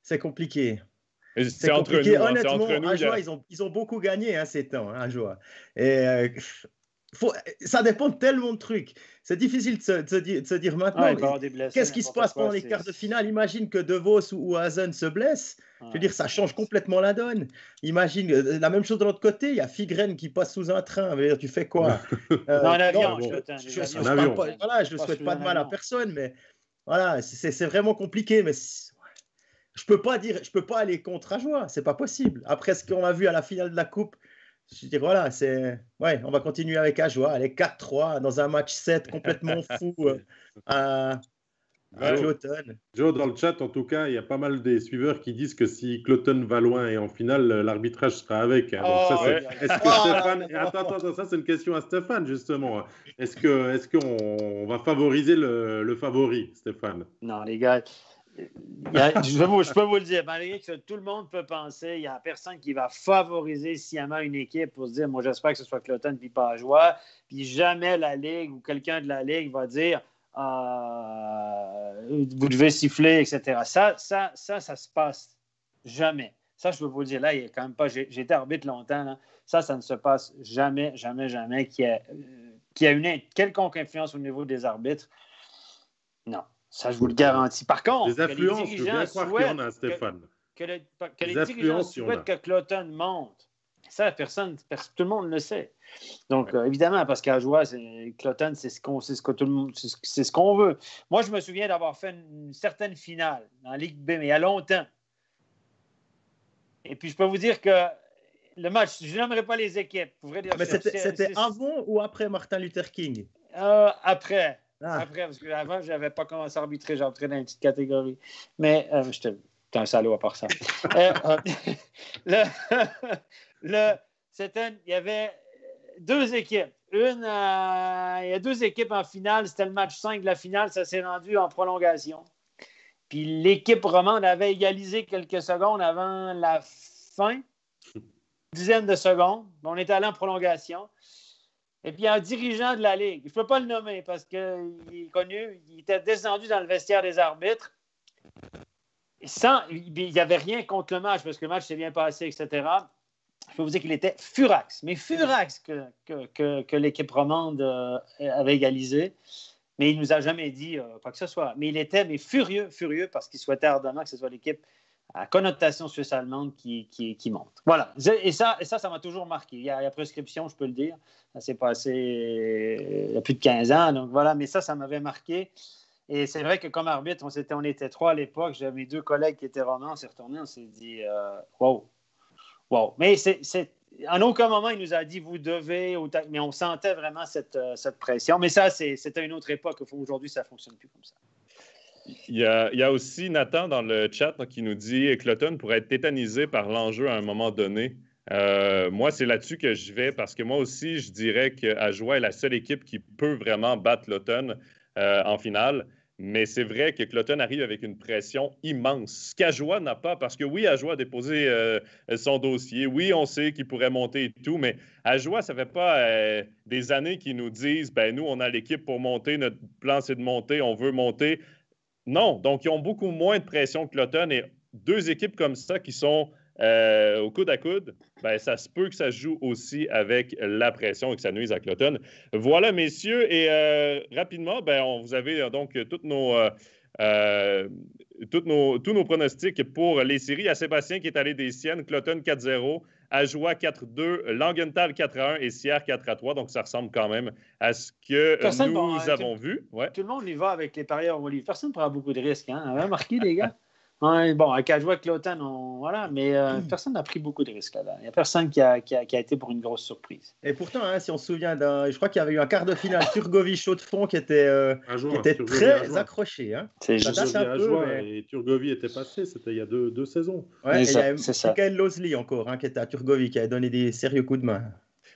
c'est compliqué. C'est entre nous. Honnêtement, entre nous, Ajoie, ils ont beaucoup gagné ces temps, Ajoie. Et ça dépend de tellement de trucs. C'est difficile de se dire maintenant. Qu'est-ce qui se passe pendant les quarts de finale? Imagine que De Vos ou Hazen se blessent. Je veux dire, ça change complètement la donne. Imagine la même chose de l'autre côté. Il y a Figren qui passe sous un train. Tu fais quoi? En avion. Je ne souhaite pas de mal à personne, mais voilà, c'est vraiment compliqué. Mais je peux pas aller contre Ajoie. C'est pas possible. Après ce qu'on a vu à la finale de la Coupe. Je veux dire, voilà, on va continuer avec Ajoie. Allez, 4-3 dans un match 7 complètement fou à Cloton. Joe, dans le chat, en tout cas, il y a pas mal des suiveurs qui disent que si Cloton va loin et en finale, l'arbitrage sera avec. Hein. Donc est-ce que Stéphane... Attends, ça c'est une question à Stéphane, justement. Est-ce qu'on va favoriser le favori, Stéphane? Non, les gars... je peux vous le dire, malgré que tout le monde peut penser, il n'y a personne qui va favoriser sciemment une équipe pour se dire, moi j'espère que ce soit Cloton puis pas Ajoie, puis jamais la Ligue ou quelqu'un de la Ligue va dire vous devez siffler, etc. Ça se passe jamais. Ça, je peux vous le dire, là, il y a quand même pas, j'ai été arbitre longtemps, là. Ça ne se passe jamais qu'il y a une quelconque influence au niveau des arbitres. Non. Ça, je vous le garantis. Par contre, les influences, je veux bien croire qu'il y en a, Stéphane. Que les dirigeants souhaitent que Cloton monte. Ça, tout le monde le sait. Donc, évidemment, parce qu'à Ajoie, Cloton, c'est ce qu'on veut. Moi, je me souviens d'avoir fait une certaine finale en Ligue B, mais il y a longtemps. Et puis, je peux vous dire que le match, je n'aimerais pas les équipes. Mais c'était avant ou après Martin Luther King? Après. Après, parce qu'avant, je n'avais pas commencé à arbitrer, j'entrais dans une petite catégorie. Mais j'étais un salaud à part ça. Il y avait deux équipes. Il y a deux équipes en finale. C'était le match 5 de la finale. Ça s'est rendu en prolongation. Puis l'équipe romande avait égalisé quelques secondes avant la fin. Dizaine de secondes. On était allé en prolongation. Et puis, un dirigeant de la Ligue, je ne peux pas le nommer parce qu'il est connu, il était descendu dans le vestiaire des arbitres. Il n'y avait rien contre le match parce que le match s'est bien passé, etc. Je peux vous dire qu'il était furax, mais furax que l'équipe romande avait égalisé. Mais il ne nous a jamais dit quoi que ce soit. Mais il était furieux parce qu'il souhaitait ardemment que ce soit l'équipe à connotation suisse-allemande qui monte. Voilà. Et ça m'a toujours marqué. Il y a prescription, je peux le dire. Ça s'est passé il y a plus de 15 ans. Donc voilà, mais ça m'avait marqué. Et c'est vrai que comme arbitre, on était 3 à l'époque. J'avais mes 2 collègues qui étaient romans. On s'est retournés, on s'est dit wow. Mais en aucun moment, il nous a dit vous devez, mais on sentait vraiment cette pression. Mais ça, c'était une autre époque. Aujourd'hui, ça ne fonctionne plus comme ça. Il y a aussi Nathan dans le chat qui nous dit que Cloton pourrait être tétanisé par l'enjeu à un moment donné. Moi, c'est là-dessus que je vais parce que moi aussi, je dirais qu'Ajoie est la seule équipe qui peut vraiment battre Cloton en finale. Mais c'est vrai que Cloton arrive avec une pression immense, ce qu'Ajoie n'a pas, parce que oui, Ajoie a déposé son dossier. Oui, on sait qu'il pourrait monter et tout, mais Ajoie, ça ne fait pas des années qu'ils nous disent « nous, on a l'équipe pour monter, notre plan, c'est de monter, on veut monter ». Non, donc ils ont beaucoup moins de pression que Cloton et 2 équipes comme ça qui sont au coude à coude, ça se peut que ça joue aussi avec la pression et que ça nuise à Cloton. Voilà, messieurs, et rapidement, vous avez donc tous nos pronostics pour les séries. Il y a Sébastien qui est allé des siennes, Cloton 4-0, Ajoie 4-2, Langenthal 4-1 et Sierre 4-3. Donc, ça ressemble quand même à ce que nous avons vu. Ouais. Tout le monde y va avec les parieurs au livre. Personne ne prend beaucoup de risques. Hein? Vous avez remarqué, les gars? Bon, avec Ajoie et Cloton, voilà, mais personne n'a pris beaucoup de risques là-dedans. Il n'y a personne qui a été pour une grosse surprise. Et pourtant, si on se souvient, je crois qu'il y avait eu un quart de finale Turgovie-Chaux-de-Fonds qui était très accroché. Hein. C'est juste Ajoie et Turgovie était passé, c'était il y a 2 saisons. Ouais, il y a Michael Lozli encore, qui était à Turgovie, qui avait donné des sérieux coups de main.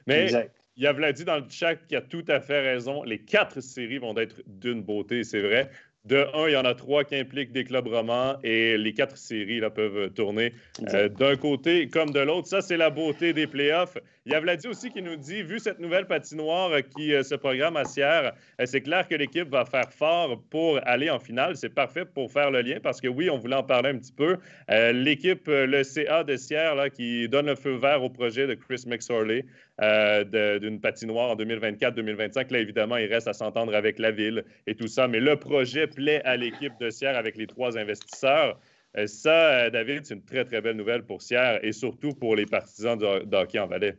Mais exact. Il y a Vladi dans le chat qui a tout à fait raison. Les 4 séries vont être d'une beauté, c'est vrai. De 1, il y en a 3 qui impliquent des clubs romans et les 4 séries là, peuvent tourner d'un côté comme de l'autre. Ça, c'est la beauté des playoffs. Il y a Vladi aussi qui nous dit, vu cette nouvelle patinoire qui se programme à Sierre, c'est clair que l'équipe va faire fort pour aller en finale. C'est parfait pour faire le lien parce que oui, on voulait en parler un petit peu. L'équipe, le CA de Sierre, là, qui donne le feu vert au projet de Chris McSorley d'une patinoire en 2024-2025. Là, évidemment, il reste à s'entendre avec la ville et tout ça, mais le projet plaît à l'équipe de Sierre avec les 3 investisseurs. Ça, David, c'est une très, très belle nouvelle pour Sierre et surtout pour les partisans de hockey en Valais.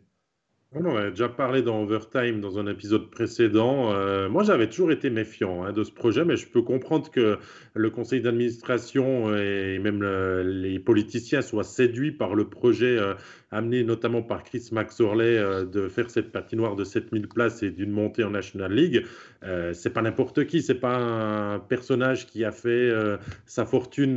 On a déjà parlé dans Overtime dans un épisode précédent. Moi, j'avais toujours été méfiant de ce projet, mais je peux comprendre que le conseil d'administration et même les politiciens soient séduits par le projet amené notamment par Chris McSorley de faire cette patinoire de 7000 places et d'une montée en National League. C'est pas n'importe qui, c'est pas un personnage qui a fait sa fortune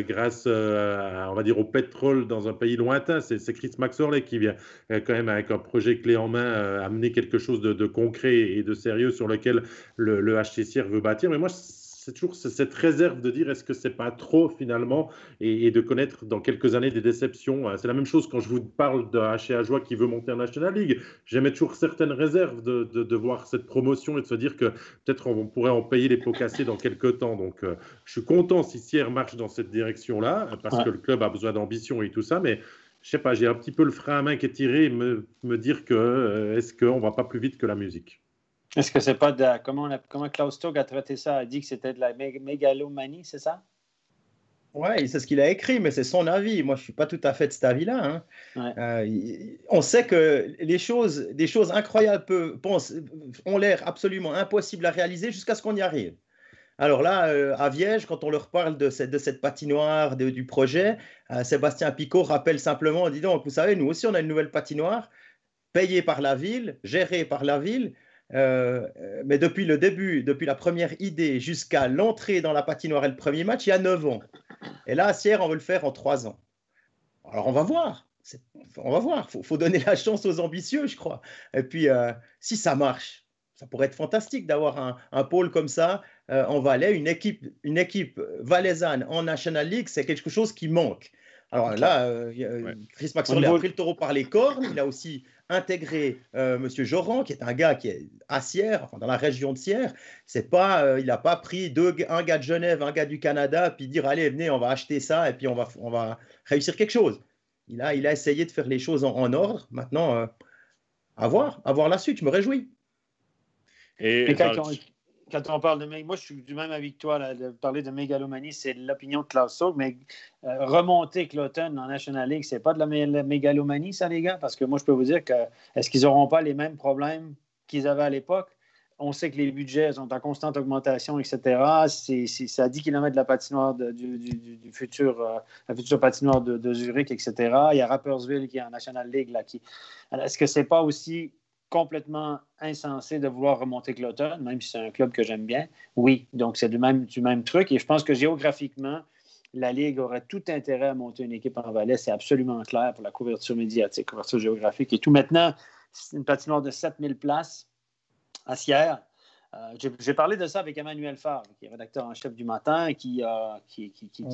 grâce, on va dire, au pétrole dans un pays lointain. C'est Chris McSorley qui vient quand même avec un projet clé en main, amener quelque chose de concret et de sérieux sur lequel le HC Sierre veut bâtir. Mais moi, c'est toujours cette réserve de dire est-ce que c'est pas trop finalement et de connaître dans quelques années des déceptions. C'est la même chose quand je vous parle d'un HC Ajoie qui veut monter en National League. J'aimais toujours certaines réserves de voir cette promotion et de se dire que peut-être on pourrait en payer les pots cassés dans quelques temps. Donc, je suis content si Sierre marche dans cette direction-là parce que le club a besoin d'ambition et tout ça, mais je sais pas, j'ai un petit peu le frein à main qui est tiré et me dire que est-ce qu'on va pas plus vite que la musique? Est-ce que c'est pas de comment Klaus Tog a traité ça? A dit que c'était de la mégalomanie, c'est ça? Oui, c'est ce qu'il a écrit, mais c'est son avis. Moi, je ne suis pas tout à fait de cet avis-là. On sait que des choses incroyables ont l'air absolument impossibles à réaliser jusqu'à ce qu'on y arrive. Alors là, à Viège, quand on leur parle de cette patinoire, du projet, Sébastien Picot rappelle simplement, dis donc, vous savez, nous aussi, on a une nouvelle patinoire payée par la ville, gérée par la ville, mais depuis le début, depuis la première idée jusqu'à l'entrée dans la patinoire et le premier match, il y a 9 ans. Et là, à Sierre, on veut le faire en 3 ans. Alors, on va voir. Il faut donner la chance aux ambitieux, je crois. Et puis, si ça marche, ça pourrait être fantastique d'avoir un pôle comme ça en Valais, une équipe valaisanne en National League, c'est quelque chose qui manque. Alors là, Chris McSorley a pris le taureau par les cornes. Il a aussi intégré M. Joran, qui est un gars qui est à Sierre, enfin dans la région de Sierre. Il n'a pas pris un gars de Genève, un gars du Canada, puis dire allez, venez, on va acheter ça et puis on va réussir quelque chose. Il a essayé de faire les choses en ordre. Maintenant, à voir la suite. Je me réjouis. Et quand on parle de... Moi, je suis du même avis que toi, là, de parler de mégalomanie, c'est l'opinion de Klaus Tog, mais remonter Cloton en National League, c'est pas de la mégalomanie, ça, les gars? Parce que moi, je peux vous dire que est-ce qu'ils n'auront pas les mêmes problèmes qu'ils avaient à l'époque? On sait que les budgets sont en constante augmentation, etc. C'est à 10 km de la patinoire la future patinoire de Zurich, etc. Il y a Rapperswil qui est en National League. Alors, est-ce que c'est pas aussi complètement insensé de vouloir remonter Cloton, même si c'est un club que j'aime bien? Oui, donc c'est du même truc. Et je pense que géographiquement, la Ligue aurait tout intérêt à monter une équipe en Valais. C'est absolument clair pour la couverture médiatique, couverture géographique et tout. Maintenant, c'est une patinoire de 7000 places à Sierre. J'ai parlé de ça avec Emmanuel Favre, qui est rédacteur en chef du Matin, qui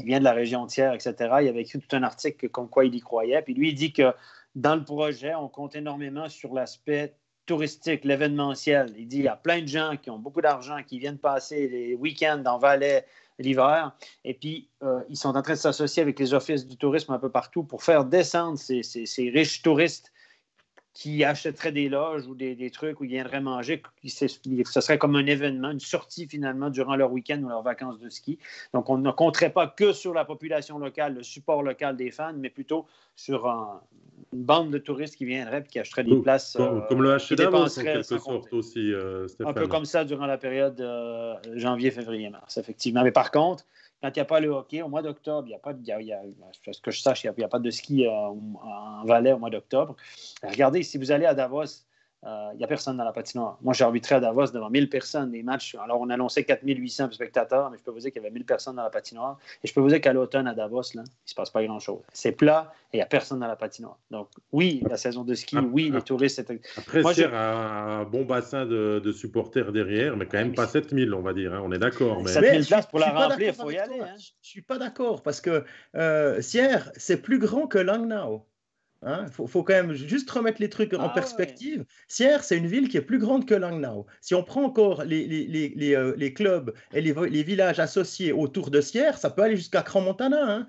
vient de la région de Sierre, etc. Il avait écrit tout un article comme quoi il y croyait. Puis lui, il dit que dans le projet, on compte énormément sur l'aspect touristique, l'événementiel. Il dit qu'il y a plein de gens qui ont beaucoup d'argent, qui viennent passer les week-ends en Valais l'hiver, et puis ils sont en train de s'associer avec les offices du tourisme un peu partout pour faire descendre ces riches touristes qui achèteraient des loges ou des trucs où ils viendraient manger. Ce serait comme un événement, une sortie finalement durant leur week-end ou leurs vacances de ski. Donc, on ne compterait pas que sur la population locale, le support local des fans, mais plutôt sur une bande de touristes qui viendraient et qui achèteraient des places. Comme le HC Davos, en quelque sorte aussi, Stéphane. Un peu comme ça durant la période janvier, février, mars, effectivement. Mais par contre, quand il n'y a pas le hockey, au mois d'octobre, ce que je sache, il n'y a pas de ski en Valais au mois d'octobre. Regardez, si vous allez à Davos, il n'y a personne dans la patinoire. Moi, j'ai arbitré à Davos devant 1000 personnes des matchs. Alors, on annonçait 4800 spectateurs, mais je peux vous dire qu'il y avait 1000 personnes dans la patinoire. Et je peux vous dire qu'à l'automne, à Davos, là, il ne se passe pas grand-chose. C'est plat et il n'y a personne dans la patinoire. Donc, oui, la saison de ski, oui, les touristes... Après, Sierre a un bon bassin de supporters derrière, mais quand même pas 7000, on va dire. On est d'accord. Mais... 7000 places pour la remplir, il faut y aller. Je ne suis pas d'accord, parce que Sierre, c'est plus grand que Langnau. Faut quand même juste remettre les trucs en perspective. Ouais. Sierre, c'est une ville qui est plus grande que Langnau. Si on prend encore les clubs et les villages associés autour de Sierre, ça peut aller jusqu'à Crans-Montana.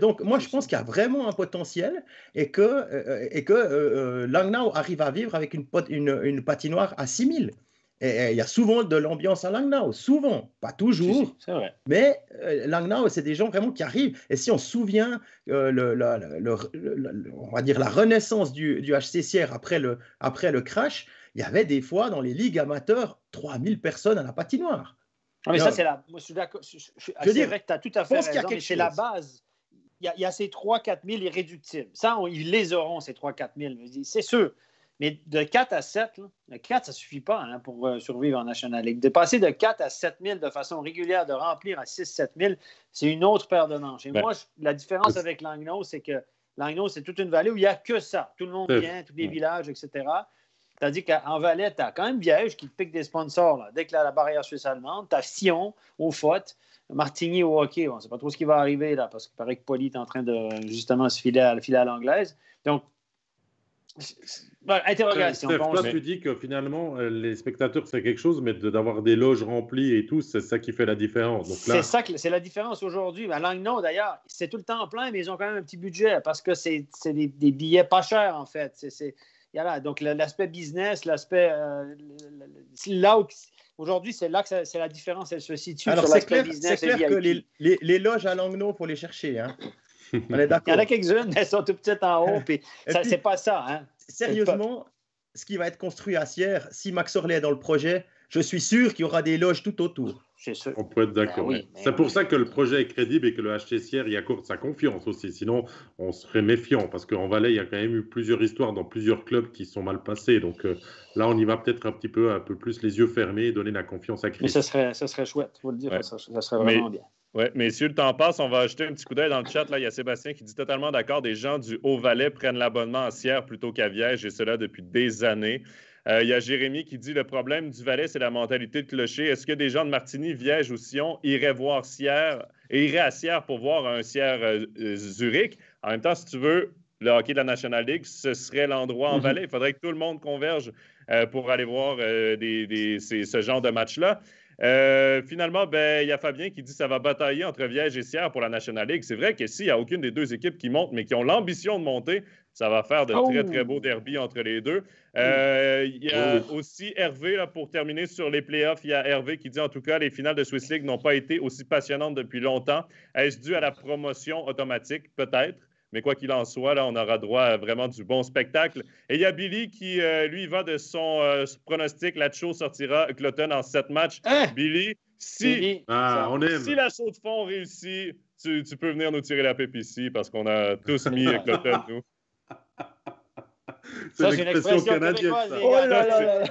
Donc, moi, je pense qu'il y a vraiment un potentiel et que Langnau arrive à vivre avec une patinoire à 6000. Et il y a souvent de l'ambiance à Langnau, souvent, pas toujours, c'est vrai. Mais Langnau, c'est des gens vraiment qui arrivent. Et si on se souvient, on va dire la renaissance du HC Sierre après le crash, il y avait des fois dans les ligues amateurs 3000 personnes à la patinoire. Non, mais ça, c'est moi, je suis d'accord. C'est vrai que tu as tout à fait raison, mais c'est la base. Il y a ces 3-4 000 irréductibles. Ça, ils les auront, ces 3-4 000. C'est sûr. Mais de 4 à 7, le 4, ça ne suffit pas pour survivre en National League. De passer de 4 à 7 000 de façon régulière, de remplir à 6-7 000, c'est une autre paire de manches. Et moi, la différence avec Langnau, c'est que Langnau, c'est toute une vallée où il n'y a que ça. Tout le monde vient, tous les villages, etc. C'est-à-dire qu'en Valais, tu as quand même Viège qui te pique des sponsors. Là. Dès que la barrière suisse-allemande, tu as Sion au foot, Martigny au hockey. On ne sait pas trop ce qui va arriver là, parce qu'il paraît que Poli est en train de justement se filer à l'anglaise. Donc, interrogation. Toi, tu dis que finalement, les spectateurs, c'est quelque chose, mais d'avoir des loges remplies et tout, c'est ça qui fait la différence. Donc, là... C'est la différence aujourd'hui. À Langnau, d'ailleurs, c'est tout le temps plein, mais ils ont quand même un petit budget parce que c'est des billets pas chers, en fait. Donc, l'aspect business, l'aspect... là où... Aujourd'hui, c'est là que c'est la différence, elle se situe. Alors, sur l'aspect business. C'est clair que les loges à Langnau, il faut les chercher, On est d'accord. Il y en a quelques-unes, elles sont tout petites en haut, puis c'est pas ça. Sérieusement, ce qui va être construit à Sierre, si Max Orley est dans le projet, je suis sûr qu'il y aura des loges tout autour. C'est sûr. On peut être d'accord. C'est pour ça que le projet est crédible et que le HC Sierre y accorde sa confiance aussi. Sinon, on serait méfiant parce qu'en Valais, il y a quand même eu plusieurs histoires dans plusieurs clubs qui sont mal passés. Donc là, on y va peut-être un peu plus les yeux fermés et donner la confiance à Chris. Mais ça serait chouette, faut le dire. Ça serait vraiment bien. Oui, messieurs, le temps passe. On va ajouter un petit coup d'œil dans le chat. Là, il y a Sébastien qui dit totalement d'accord. Des gens du Haut-Valais prennent l'abonnement à Sierre plutôt qu'à Viège, et cela depuis des années. Il y a Jérémy qui dit le problème du Valais, c'est la mentalité de clocher. Est-ce que des gens de Martigny, Viège ou Sion iraient voir Sierre et iraient à Sierre pour voir un Sierre Zurich? En même temps, si tu veux, le hockey de la National League, ce serait l'endroit en Valais. Il faudrait que tout le monde converge pour aller voir ce genre de match-là. Finalement, il y a Fabien qui dit que ça va batailler entre Viège et Sierre pour la National League. C'est vrai que s'il n'y a aucune des deux équipes qui montent, mais qui ont l'ambition de monter, ça va faire de très, très beaux derbies entre les deux. Il y a aussi Hervé, là, pour terminer sur les playoffs, il y a Hervé qui dit en tout cas, les finales de Swiss League n'ont pas été aussi passionnantes depuis longtemps. Est-ce dû à la promotion automatique? Peut-être. Mais quoi qu'il en soit, là, on aura droit à vraiment du bon spectacle. Et il y a Billy qui, lui, va de son pronostic. La Chaux sortira Cloton en 7 matchs. Billy, si la Chaux de fond réussit, tu peux venir nous tirer la pipe ici parce qu'on a tous mis Cloton, nous. C'est une expression canadienne. Oh là là là.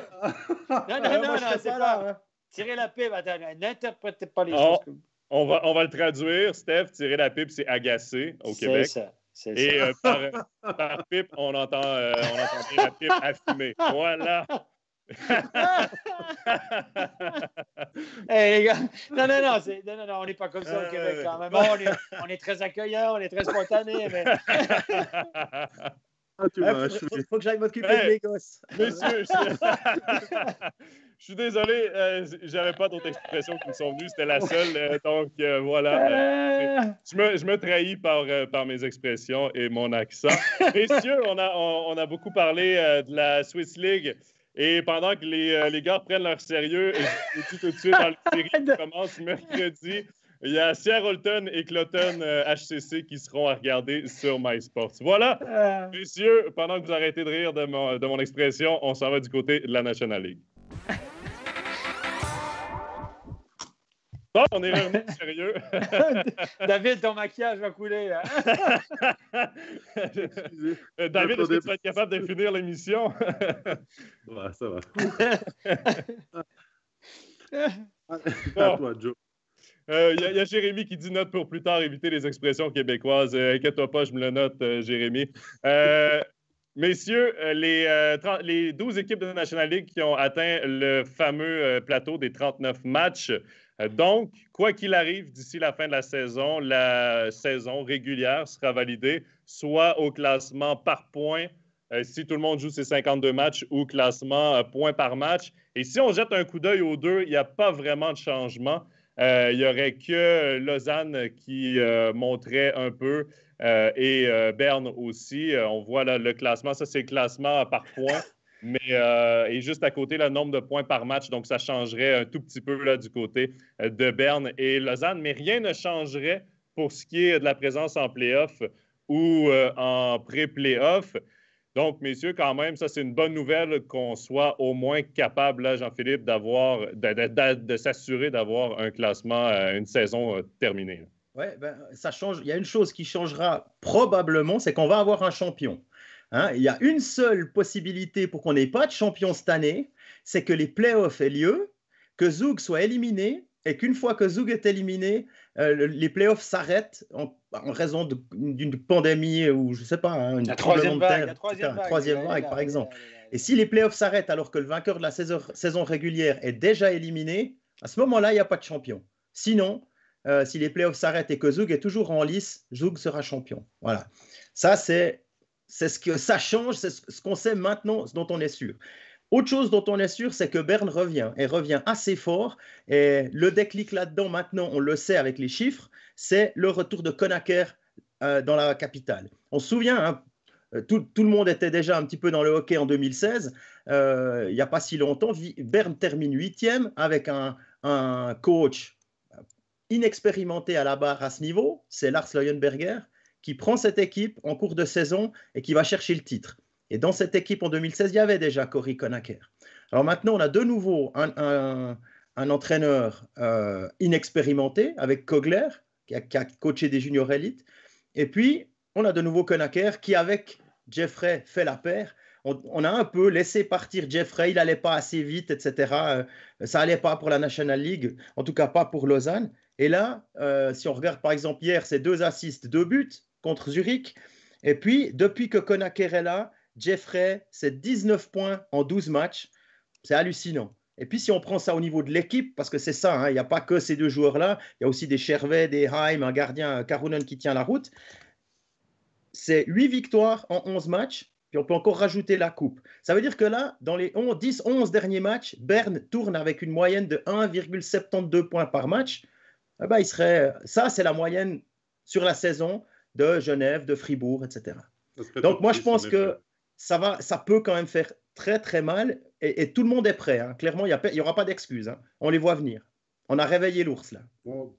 Non, c'est pas... Tirer la pipe, attends, n'interprétez pas les choses. On va le traduire, Steph. Tirer la pipe, c'est agacer au Québec. Et par pipe, on entend la pipe à fumer. Voilà. Hey, les gars, non, on n'est pas comme ça au Québec quand même. On est très accueillants, on est très spontanés, mais... faut que j'aille m'occuper de mes gosses. Messieurs, je suis désolé, j'avais pas d'autres expressions qui me sont venues, c'était la seule, donc voilà. Je me trahis par mes expressions et mon accent. Messieurs, on a beaucoup parlé de la Swiss League. Et pendant que les gars prennent leur sérieux, et je dis tout de suite dans la série qui commence mercredi, il y a Sierre Holton et Cloton HCC qui seront à regarder sur MySports. Voilà, messieurs, pendant que vous arrêtez de rire de mon expression, on s'en va du côté de la National League. Bon, on est revenu sérieux. David, ton maquillage va couler. Là. David, est-ce que tu vas être capable de finir l'émission? Ouais, ça va. À toi, Joe. Il y a Jérémy qui dit note pour plus tard éviter les expressions québécoises. Inquiète-toi pas, je me le note, Jérémy. Messieurs, les 12 équipes de la National League qui ont atteint le fameux plateau des 39 matchs. Donc, quoi qu'il arrive, d'ici la fin de la saison régulière sera validée, soit au classement par points, si tout le monde joue ses 52 matchs, ou classement point par match. Et si on jette un coup d'œil aux deux, il n'y a pas vraiment de changement. Il n'y aurait que Lausanne qui monterait un peu et Berne aussi. On voit là, le classement, ça c'est le classement par points. Mais et juste à côté, le nombre de points par match, donc ça changerait un tout petit peu là, du côté de Berne et Lausanne, mais rien ne changerait pour ce qui est de la présence en play-off ou en pré-play-off. Donc, messieurs, quand même, ça, c'est une bonne nouvelle qu'on soit au moins capable, là, Jean-Philippe, de s'assurer d'avoir un classement, une saison terminée. Oui, ben, ça change. Il y a une chose qui changera probablement, c'est qu'on va avoir un champion. Hein, il y a une seule possibilité pour qu'on n'ait pas de champion cette année, c'est que les playoffs aient lieu, que Zug soit éliminé, et qu'une fois que Zug est éliminé, les playoffs s'arrêtent en raison d'une pandémie ou je ne sais pas, hein, la troisième vague, par exemple. Et si les playoffs s'arrêtent alors que le vainqueur de la saison régulière est déjà éliminé, à ce moment-là, il n'y a pas de champion. Sinon, si les playoffs s'arrêtent et que Zug est toujours en lice, Zug sera champion. Voilà. Ça, c'est ce que ça change, c'est ce qu'on sait maintenant, ce dont on est sûr. Autre chose dont on est sûr, c'est que Berne revient et revient assez fort. Et le déclic là-dedans, maintenant, on le sait avec les chiffres, c'est le retour de Conacher dans la capitale. On se souvient, hein, tout le monde était déjà un petit peu dans le hockey en 2016. Il n'y a pas si longtemps, Berne termine 8e avec un coach inexpérimenté à la barre à ce niveau, c'est Lars Leuenberger, qui prend cette équipe en cours de saison et qui va chercher le titre. Et dans cette équipe en 2016, il y avait déjà Cory Conacher. Alors maintenant, on a de nouveau un entraîneur inexpérimenté avec Kogler, qui a coaché des juniors élites. Et puis, on a de nouveau Conacher qui, avec Jeffrey, fait la paire. On a un peu laissé partir Jeffrey, il n'allait pas assez vite, etc. Ça n'allait pas pour la National League, en tout cas pas pour Lausanne. Et là, si on regarde par exemple hier, c'est 2 assists, 2 buts contre Zurich. Et puis, depuis que Conacher est là, Jeffrey, c'est 19 points en 12 matchs. C'est hallucinant. Et puis, si on prend ça au niveau de l'équipe, parce que c'est ça, hein, il n'y a pas que ces deux joueurs-là, il y a aussi des Chervet, des Heim, un gardien, Karunen qui tient la route. C'est 8 victoires en 11 matchs, puis on peut encore rajouter la coupe. Ça veut dire que là, dans les 10-11 derniers matchs, Berne tourne avec une moyenne de 1,72 points par match. Eh ben, ça, c'est la moyenne sur la saison de Genève, de Fribourg, etc. Donc, moi, je pense que ça peut quand même faire très, très mal. Et tout le monde est prêt. Hein. Clairement, il n'y aura pas d'excuses. Hein. On les voit venir. On a réveillé l'ours, là. Bon,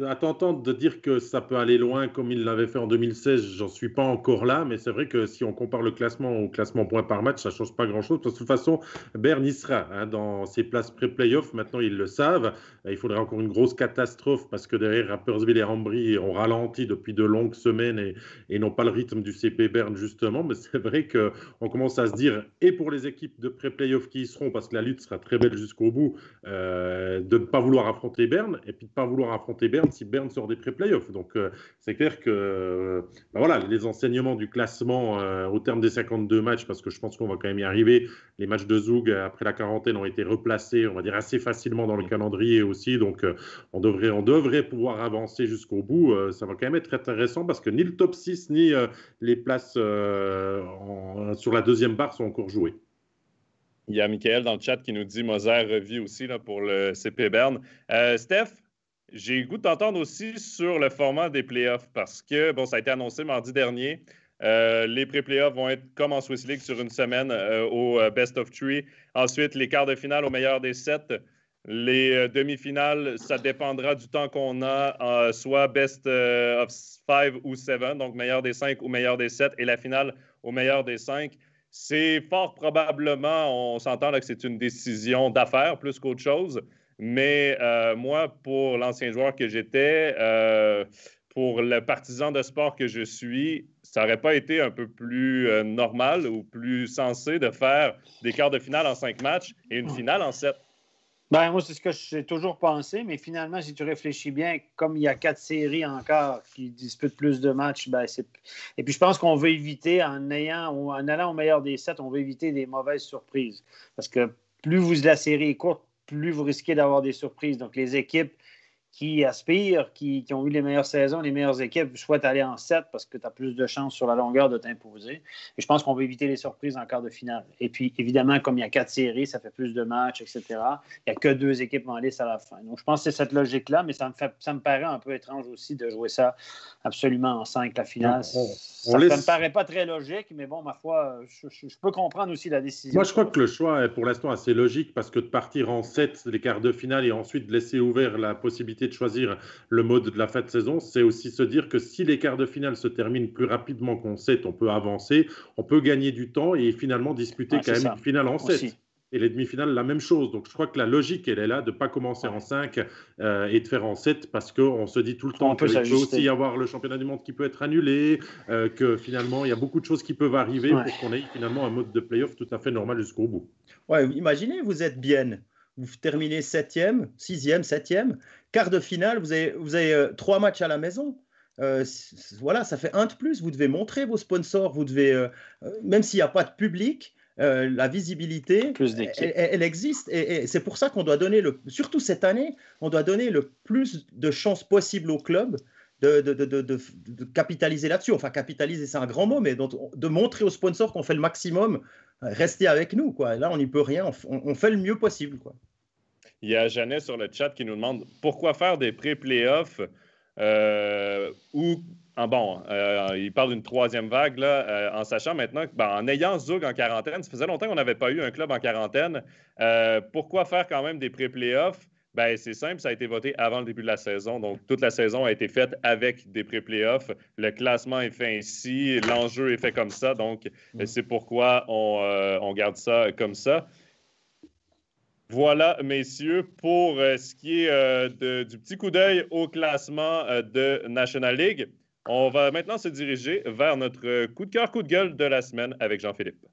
à t'entendre de dire que ça peut aller loin comme il l'avait fait en 2016, j'en suis pas encore là, mais c'est vrai que si on compare le classement au classement points par match, ça change pas grand-chose. De toute façon, Berne y sera hein, dans ses places pré-playoff. Maintenant, ils le savent. Il faudrait encore une grosse catastrophe parce que derrière, Rapperswil et Ambry ont ralenti depuis de longues semaines et n'ont pas le rythme du CP Berne, justement. Mais c'est vrai qu'on commence à se dire, et pour les équipes de pré-playoff qui y seront, parce que la lutte sera très belle jusqu'au bout, de ne pas vouloir affronter Berne et puis de ne pas vouloir affronter Berne si Berne sort des pré-playoffs. Donc, c'est clair que voilà, les enseignements du classement au terme des 52 matchs, parce que je pense qu'on va quand même y arriver, les matchs de Zug après la quarantaine ont été replacés, on va dire, assez facilement dans le calendrier aussi. Donc, on devrait pouvoir avancer jusqu'au bout. Ça va quand même être intéressant parce que ni le top 6 ni les places sur la deuxième barre sont encore jouées. Il y a Michael dans le chat qui nous dit Moser revit aussi là, pour le CP Berne. Steph, j'ai le goût de t'entendre aussi sur le format des playoffs parce que, bon, ça a été annoncé mardi dernier. Les pré-playoffs vont être comme en Swiss League sur une semaine au Best of 3. Ensuite, les quarts de finale au meilleur des 7. Les demi-finales, ça dépendra du temps qu'on a, soit Best of 5 ou 7, donc meilleur des 5 ou meilleur des 7. Et la finale au meilleur des 5. C'est fort probablement, on s'entend là que c'est une décision d'affaires plus qu'autre chose. Mais moi, pour l'ancien joueur que j'étais, pour le partisan de sport que je suis, ça n'aurait pas été un peu plus normal ou plus sensé de faire des quarts de finale en 5 matchs et une finale en 7? Ben, moi, c'est ce que j'ai toujours pensé, mais finalement, si tu réfléchis bien, comme il y a 4 séries encore qui disputent plus de matchs, ben c'est... Et puis, je pense qu'on veut éviter, en allant au meilleur des 7, on veut éviter des mauvaises surprises. Parce que plus la série est courte, plus vous risquez d'avoir des surprises. Donc, les équipes qui aspirent, qui ont eu les meilleures saisons, les meilleures équipes, souhaitent aller en 7 parce que tu as plus de chances sur la longueur de t'imposer. Et je pense qu'on va éviter les surprises en quart de finale. Et puis, évidemment, comme il y a 4 séries, ça fait plus de matchs, etc. Il n'y a que 2 équipes en lice à la fin. Donc, je pense que c'est cette logique-là, mais ça me paraît un peu étrange aussi de jouer ça absolument en 5, la finale. Ça ne me paraît pas très logique, mais bon, ma foi, je peux comprendre aussi la décision. Moi, je crois que le choix est pour l'instant assez logique parce que de partir en 7, les quarts de finale, et ensuite de laisser ouvert la possibilité de choisir le mode de la fin de saison, c'est aussi se dire que si les quarts de finale se terminent plus rapidement qu'en 7, on peut avancer, on peut gagner du temps et finalement disputer quand même une finale en 7. Aussi. Et les demi-finales, la même chose. Donc, je crois que la logique, elle est là de ne pas commencer en 5 et de faire en 7 parce qu'on se dit tout le temps qu'il peut aussi y avoir le championnat du monde qui peut être annulé, que finalement, il y a beaucoup de choses qui peuvent arriver pour qu'on ait finalement un mode de play-off tout à fait normal jusqu'au bout. Ouais, imaginez, vous êtes bien. Vous terminez 7e, 6e, 7e. Quart de finale, vous avez 3 matchs à la maison. Voilà, ça fait un de plus. Vous devez montrer vos sponsors. Vous devez, même s'il n'y a pas de public, la visibilité, elle existe. Et c'est pour ça qu'on doit donner, surtout cette année, on doit donner le plus de chances possible au club de capitaliser là-dessus. Enfin, capitaliser, c'est un grand mot, mais de montrer aux sponsors qu'on fait le maximum. Restez avec nous, quoi. Là, on n'y peut rien. On fait le mieux possible, quoi. Il y a Jeannet sur le chat qui nous demande pourquoi faire des pré-playoffs il parle d'une 3e vague, là, en sachant maintenant en ayant Zug en quarantaine, ça faisait longtemps qu'on n'avait pas eu un club en quarantaine. Pourquoi faire quand même des pré-playoffs? C'est simple, ça a été voté avant le début de la saison. Donc, toute la saison a été faite avec des pré-playoffs. Le classement est fait ainsi, l'enjeu est fait comme ça. Donc, c'est pourquoi on garde ça comme ça. Voilà, messieurs, pour ce qui est du petit coup d'œil au classement de National League. On va maintenant se diriger vers notre coup de cœur, coup de gueule de la semaine avec Jean-Philippe.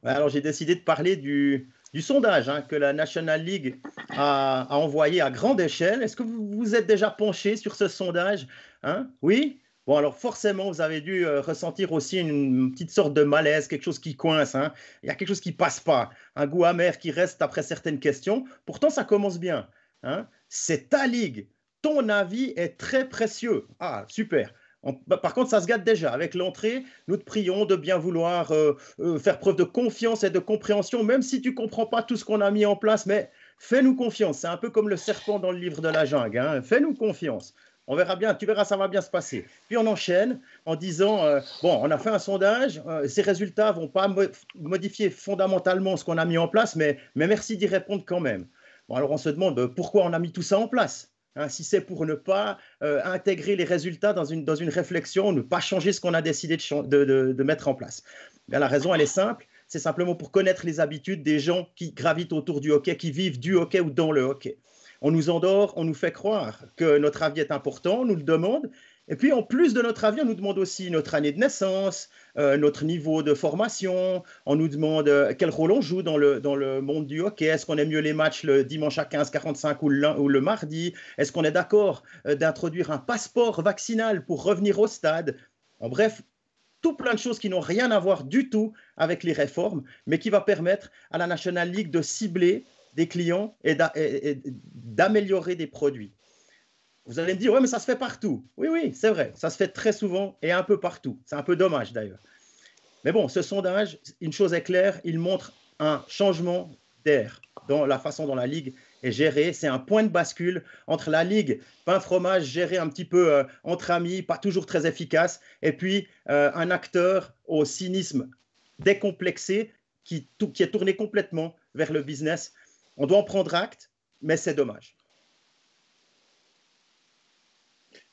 Alors, j'ai décidé de parler du sondage que la National League a envoyé à grande échelle. Est-ce que vous vous êtes déjà penché sur ce sondage? Oui? Bon, alors forcément, vous avez dû ressentir aussi une petite sorte de malaise, quelque chose qui coince. Il y a quelque chose qui ne passe pas, un goût amer qui reste après certaines questions. Pourtant, ça commence bien. C'est ta ligue. Ton avis est très précieux. Ah, super. Par contre, ça se gâte déjà. Avec l'entrée, nous te prions de bien vouloir faire preuve de confiance et de compréhension, même si tu ne comprends pas tout ce qu'on a mis en place, mais fais-nous confiance. C'est un peu comme le serpent dans le livre de la jungle. Fais-nous confiance. On verra bien, tu verras, ça va bien se passer. Puis on enchaîne en disant, on a fait un sondage, ces résultats ne vont pas modifier fondamentalement ce qu'on a mis en place, mais merci d'y répondre quand même. Bon, alors on se demande pourquoi on a mis tout ça en place. Si c'est pour ne pas intégrer les résultats dans une réflexion, ne pas changer ce qu'on a décidé de mettre en place. Bien, la raison, elle est simple, c'est simplement pour connaître les habitudes des gens qui gravitent autour du hockey, qui vivent du hockey ou dans le hockey. On nous endort, on nous fait croire que notre avis est important, on nous le demande. Et puis, en plus de notre avis, on nous demande aussi notre année de naissance, notre niveau de formation. On nous demande quel rôle on joue dans le monde du hockey. Est-ce qu'on aime mieux les matchs le dimanche à 15h45 ou le mardi? Est-ce qu'on est d'accord d'introduire un passeport vaccinal pour revenir au stade? En bref, tout plein de choses qui n'ont rien à voir du tout avec les réformes, mais qui va permettre à la National League de cibler des clients et d'améliorer des produits. Vous allez me dire, ouais, mais ça se fait partout. Oui, c'est vrai, ça se fait très souvent et un peu partout. C'est un peu dommage d'ailleurs. Mais bon, ce sondage, une chose est claire, il montre un changement d'air dans la façon dont la Ligue est gérée. C'est un point de bascule entre la Ligue, pain fromage, gérée un petit peu entre amis, pas toujours très efficace, et puis un acteur au cynisme décomplexé qui est tourné complètement vers le business. On doit en prendre acte, mais c'est dommage.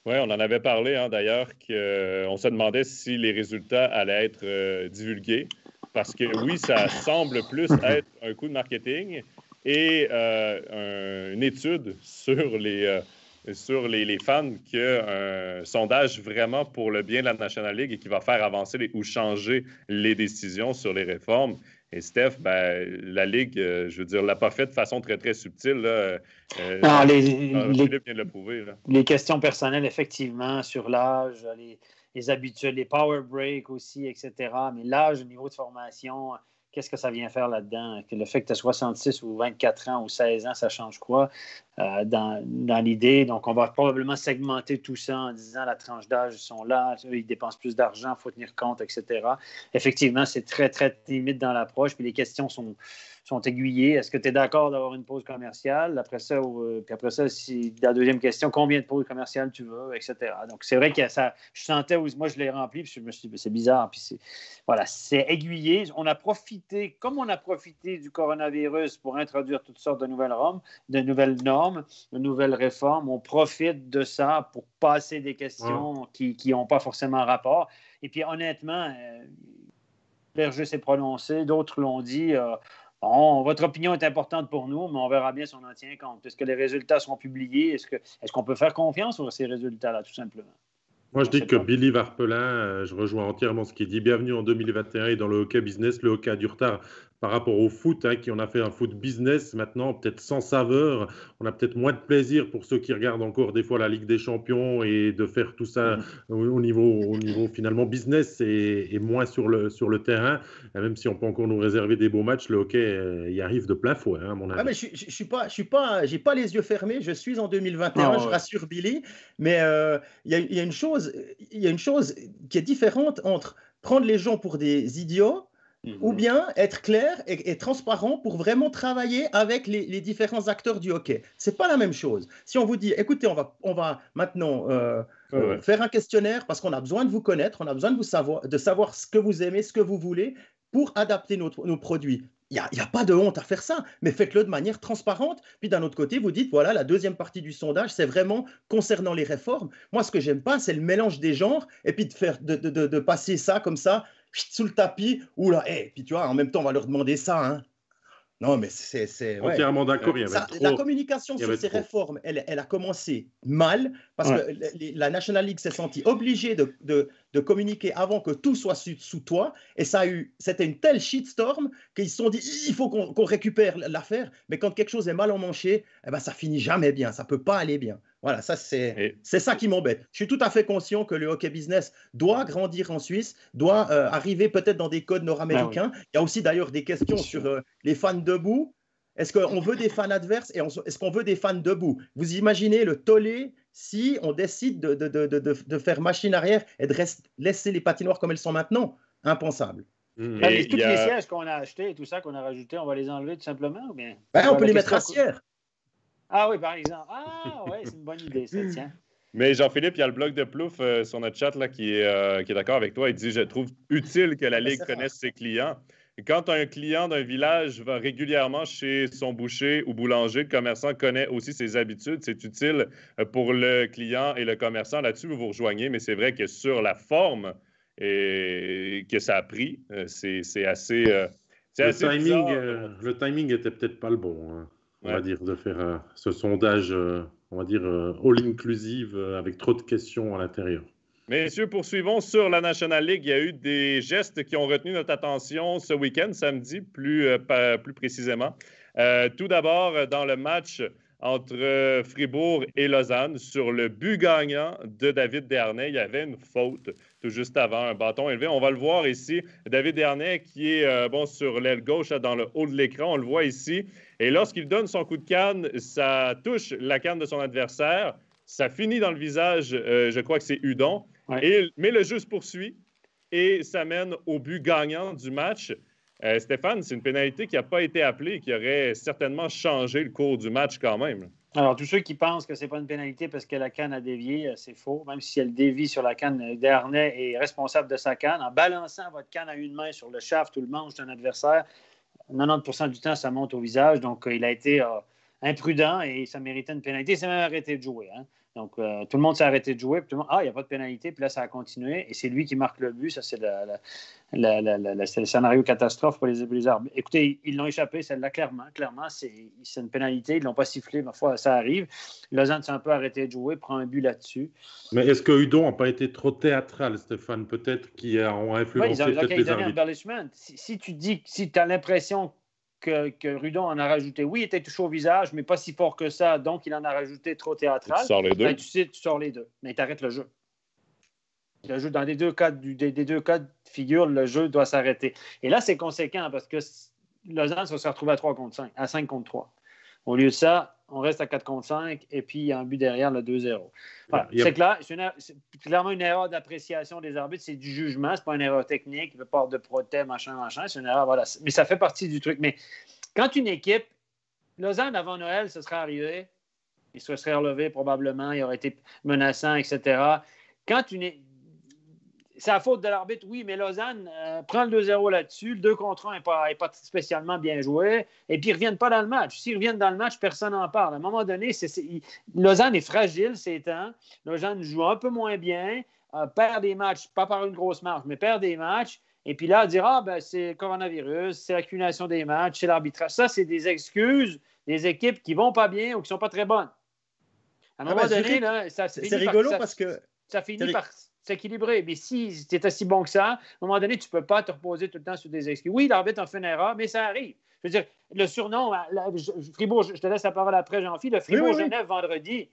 Oui, on en avait parlé d'ailleurs, qu'on se demandait si les résultats allaient être divulgués, parce que oui, ça semble plus être un coup de marketing et une étude sur les fans qu'un sondage vraiment pour le bien de la National League et qui va faire avancer ou changer les décisions sur les réformes. Et Steph, la Ligue, je veux dire, l'a pas fait de façon très, très subtile. Là. Non, Philippe vient de le prouver. Là. Les questions personnelles, effectivement, sur l'âge, les habitudes, les power breaks aussi, etc. Mais l'âge, le niveau de formation, qu'est-ce que ça vient faire là-dedans? Que le fait que tu as 66 ou 24 ans ou 16 ans, ça change quoi dans l'idée? Donc, on va probablement segmenter tout ça en disant la tranche d'âge, ils sont là, ils dépensent plus d'argent, il faut tenir compte, etc. Effectivement, c'est très, très timide dans l'approche, puis les questions sont aiguillées. Est-ce que tu es d'accord d'avoir une pause commerciale? Après ça, puis après ça, la deuxième question, combien de pauses commerciales tu veux, etc. Donc, c'est vrai que ça, je sentais, moi, je l'ai rempli, puis je me suis dit, c'est bizarre, puis c'est aiguillé. On a profité, comme on a profité du coronavirus pour introduire toutes sortes de nouvelles normes, de nouvelles réformes, on profite de ça pour passer des questions qui n'ont pas forcément rapport. Et puis, honnêtement, Berger s'est prononcé, d'autres l'ont dit, votre opinion est importante pour nous, mais on verra bien si on en tient compte. Est-ce que les résultats seront publiés? Est-ce qu'on peut faire confiance sur ces résultats-là, tout simplement? Moi, je dis que Billy Varpelin, je rejoins entièrement ce qu'il dit. Bienvenue en 2021 et dans le hockey business. Le hockey a du retard par rapport au foot, qui en a fait un foot business maintenant, peut-être sans saveur. On a peut-être moins de plaisir pour ceux qui regardent encore des fois la Ligue des Champions et de faire tout ça au niveau finalement business et moins sur le terrain. Et même si on peut encore nous réserver des beaux matchs, le hockey y arrive de plein fouet, à mon avis. Mais j'ai pas les yeux fermés. Je suis en 2021, je rassure Billy. Mais il y a une chose qui est différente entre prendre les gens pour des idiots ou bien être clair et transparent pour vraiment travailler avec les différents acteurs du hockey. C'est pas la même chose. Si on vous dit, écoutez, on va maintenant faire un questionnaire parce qu'on a besoin de vous connaître, on a besoin de savoir ce que vous aimez, ce que vous voulez pour adapter nos produits. Il n'y a pas de honte à faire ça, mais faites-le de manière transparente. Puis d'un autre côté, vous dites, voilà, la deuxième partie du sondage, c'est vraiment concernant les réformes. Moi, ce que j'aime pas, c'est le mélange des genres et puis de passer ça comme ça, sous le tapis. Oula, puis tu vois, en même temps, on va leur demander ça, hein. Non, mais c'est entièrement d'accord. La communication sur ces réformes, elle a commencé mal parce que la National League s'est sentie obligée de communiquer avant que tout soit sous toi. Et c'était une telle shitstorm qu'ils se sont dit il faut qu'on récupère l'affaire. Mais quand quelque chose est mal emmanché, ça finit jamais bien. Ça peut pas aller bien. Voilà, ça c'est ça qui m'embête. Je suis tout à fait conscient que le hockey business doit grandir en Suisse, doit arriver peut-être dans des codes nord-américains. Il y a aussi d'ailleurs des questions sur les fans debout. Est-ce qu'on veut des fans adverses et est-ce qu'on veut des fans debout? Vous imaginez le tollé si on décide de faire machine arrière et de laisser les patinoires comme elles sont maintenant? Impensable. Tous les sièges qu'on a achetés et tout ça qu'on a rajouté, on va les enlever tout simplement? Ou bien on peut les mettre à Sierre. Ah oui, par exemple. Ah oui, c'est une bonne idée, ça, tiens. Mais Jean-Philippe, il y a le blog de Plouf sur notre chat là, qui est d'accord avec toi. Il dit « Je trouve utile que la Ligue connaisse ses clients. » Quand un client d'un village va régulièrement chez son boucher ou boulanger, le commerçant connaît aussi ses habitudes. C'est utile pour le client et le commerçant. Là-dessus, vous vous rejoignez, mais c'est vrai que sur la forme et que ça a pris, c'est assez... le timing était peut-être pas le bon, hein. On va dire, de faire ce sondage, on va dire, all-inclusive, avec trop de questions à l'intérieur. Messieurs, poursuivons sur la National League. Il y a eu des gestes qui ont retenu notre attention ce week-end, samedi, plus précisément. Tout d'abord, dans le match entre Fribourg et Lausanne, sur le but gagnant de David Dernay, il y avait une faute tout juste avant, un bâton élevé. On va le voir ici. David Dernay qui est sur l'aile gauche, là, dans le haut de l'écran, on le voit ici. Et lorsqu'il donne son coup de canne, ça touche la canne de son adversaire. Ça finit dans le visage, je crois que c'est Hudon. Ouais. Mais le jeu se poursuit et ça mène au but gagnant du match. Stéphane, c'est une pénalité qui n'a pas été appelée et qui aurait certainement changé le cours du match quand même. Alors, tous ceux qui pensent que ce n'est pas une pénalité parce que la canne a dévié, c'est faux. Même si elle dévie sur la canne, Dernay est responsable de sa canne. En balançant votre canne à une main sur le shaft ou le manche d'un adversaire, 90% du temps, ça monte au visage. Donc, il a été imprudent et ça méritait une pénalité. Il s'est même arrêté de jouer, hein. Donc, tout le monde s'est arrêté de jouer. Puis tout le monde, il n'y a pas de pénalité. Puis là, ça a continué. Et c'est lui qui marque le but. Ça, c'est le scénario catastrophe pour les arbitres. Écoutez, ils l'ont échappé, celle-là, clairement. Clairement, c'est une pénalité. Ils ne l'ont pas sifflé. Parfois, ça arrive. Lausanne s'est un peu arrêté de jouer, prend un but là-dessus. Mais est-ce que Hudon n'a pas été trop théâtral, Stéphane? Peut-être qui ont influencé ils ont les donné un embellishment. Si tu as l'impression que Hudon en a rajouté. Oui, il était touché au visage, mais pas si fort que ça, donc il en a rajouté trop théâtral. Tu sors les deux. Tu sors les deux, mais tu arrêtes le jeu. Le jeu, dans les deux cas des deux cas de figure, le jeu doit s'arrêter. Et là, c'est conséquent parce que Lausanne va se retrouver à 3 contre 5, à 5 contre 3. Au lieu de ça, on reste à 4 contre 5 et puis il y a un but derrière, le 2-0. Voilà. C'est clair, c'est clairement une erreur d'appréciation des arbitres. C'est du jugement, c'est pas une erreur technique, le port de protège, machin. C'est une erreur, voilà. Mais ça fait partie du truc. Mais quand une équipe, Lausanne, avant Noël, ce serait arrivé, il se serait relevé probablement, il aurait été menaçant, etc. C'est la faute de l'arbitre, oui, mais Lausanne prend le 2-0 là-dessus. Le 2 contre 1 n'est pas spécialement bien joué. Et puis, ils ne reviennent pas dans le match. S'ils reviennent dans le match, personne n'en parle. À un moment donné, Lausanne est fragile ces temps. Lausanne joue un peu moins bien, perd des matchs, pas par une grosse marge, mais perd des matchs. Et puis là, dire c'est le coronavirus, c'est l'accumulation des matchs, c'est l'arbitrage. Ça, c'est des excuses des équipes qui ne vont pas bien ou qui ne sont pas très bonnes. À un moment donné, là, c'est rigolo parce que ça finit par s'équilibrer. Mais si tu étais si bon que ça, à un moment donné, tu ne peux pas te reposer tout le temps sur des excuses. Oui, l'arbitre en fait une erreur, mais ça arrive. Je veux dire, le surnom, Fribourg, je te laisse la parole après, Jean-Philippe, le Fribourg-Genève vendredi,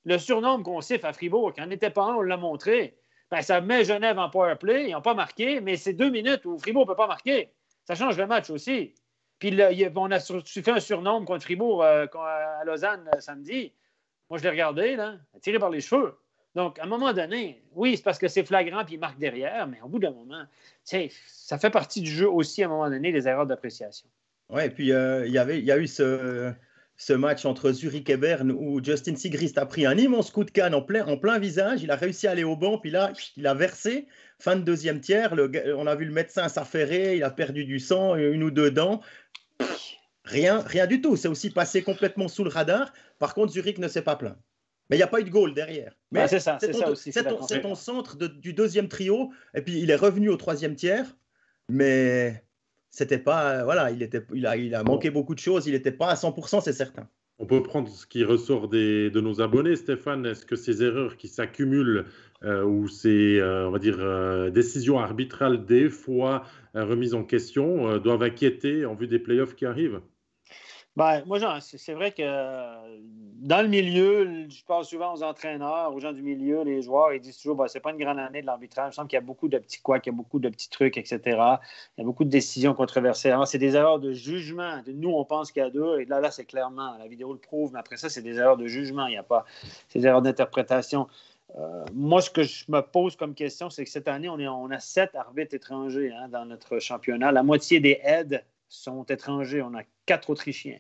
le surnom qu'on siffle à Fribourg, quand on n'était pas un, on l'a montré. Ben, ça met Genève en power play, ils n'ont pas marqué, mais c'est 2 minutes où Fribourg ne peut pas marquer. Ça change le match aussi. Puis on a fait un surnom contre Fribourg à Lausanne samedi. Moi, je l'ai regardé, là, tiré par les cheveux. Donc, à un moment donné, oui, c'est parce que c'est flagrant puis il marque derrière, mais au bout d'un moment, ça fait partie du jeu aussi, à un moment donné, les erreurs d'appréciation. Oui, et puis il y a eu ce match entre Zurich et Berne où Justin Sigrist a pris un immense coup de canne en plein visage. Il a réussi à aller au banc, puis là, il a versé. Fin de deuxième tiers, on a vu le médecin s'affairer, il a perdu du sang, 1 ou 2 dents. Rien du tout. C'est aussi passé complètement sous le radar. Par contre, Zurich ne s'est pas plaint. Mais il n'y a pas eu de goal derrière. Mais c'est ça aussi. C'est ton centre du deuxième trio. Et puis, il est revenu au troisième tiers. Mais c'était pas... Voilà, il a manqué beaucoup de choses. Il n'était pas à 100%, c'est certain. On peut prendre ce qui ressort de nos abonnés, Stéphane. Est-ce que ces erreurs qui s'accumulent ou ces, on va dire, décisions arbitrales des fois remises en question doivent inquiéter en vue des playoffs qui arrivent? Ben, moi, c'est vrai que dans le milieu, je parle souvent aux entraîneurs, aux gens du milieu, les joueurs, ils disent toujours c'est pas une grande année de l'arbitrage. Il me semble qu'il y a beaucoup de petits couacs, il y a beaucoup de petits trucs, etc. Il y a beaucoup de décisions controversées. Alors, c'est des erreurs de jugement. Nous, on pense qu'il y a 2, et là, c'est clairement, la vidéo le prouve, mais après ça, c'est des erreurs de jugement. Il n'y a pas ces erreurs d'interprétation. Moi, ce que je me pose comme question, c'est que cette année, on a 7 arbitres étrangers dans notre championnat. La moitié des aides sont étrangers. On a 4 Autrichiens.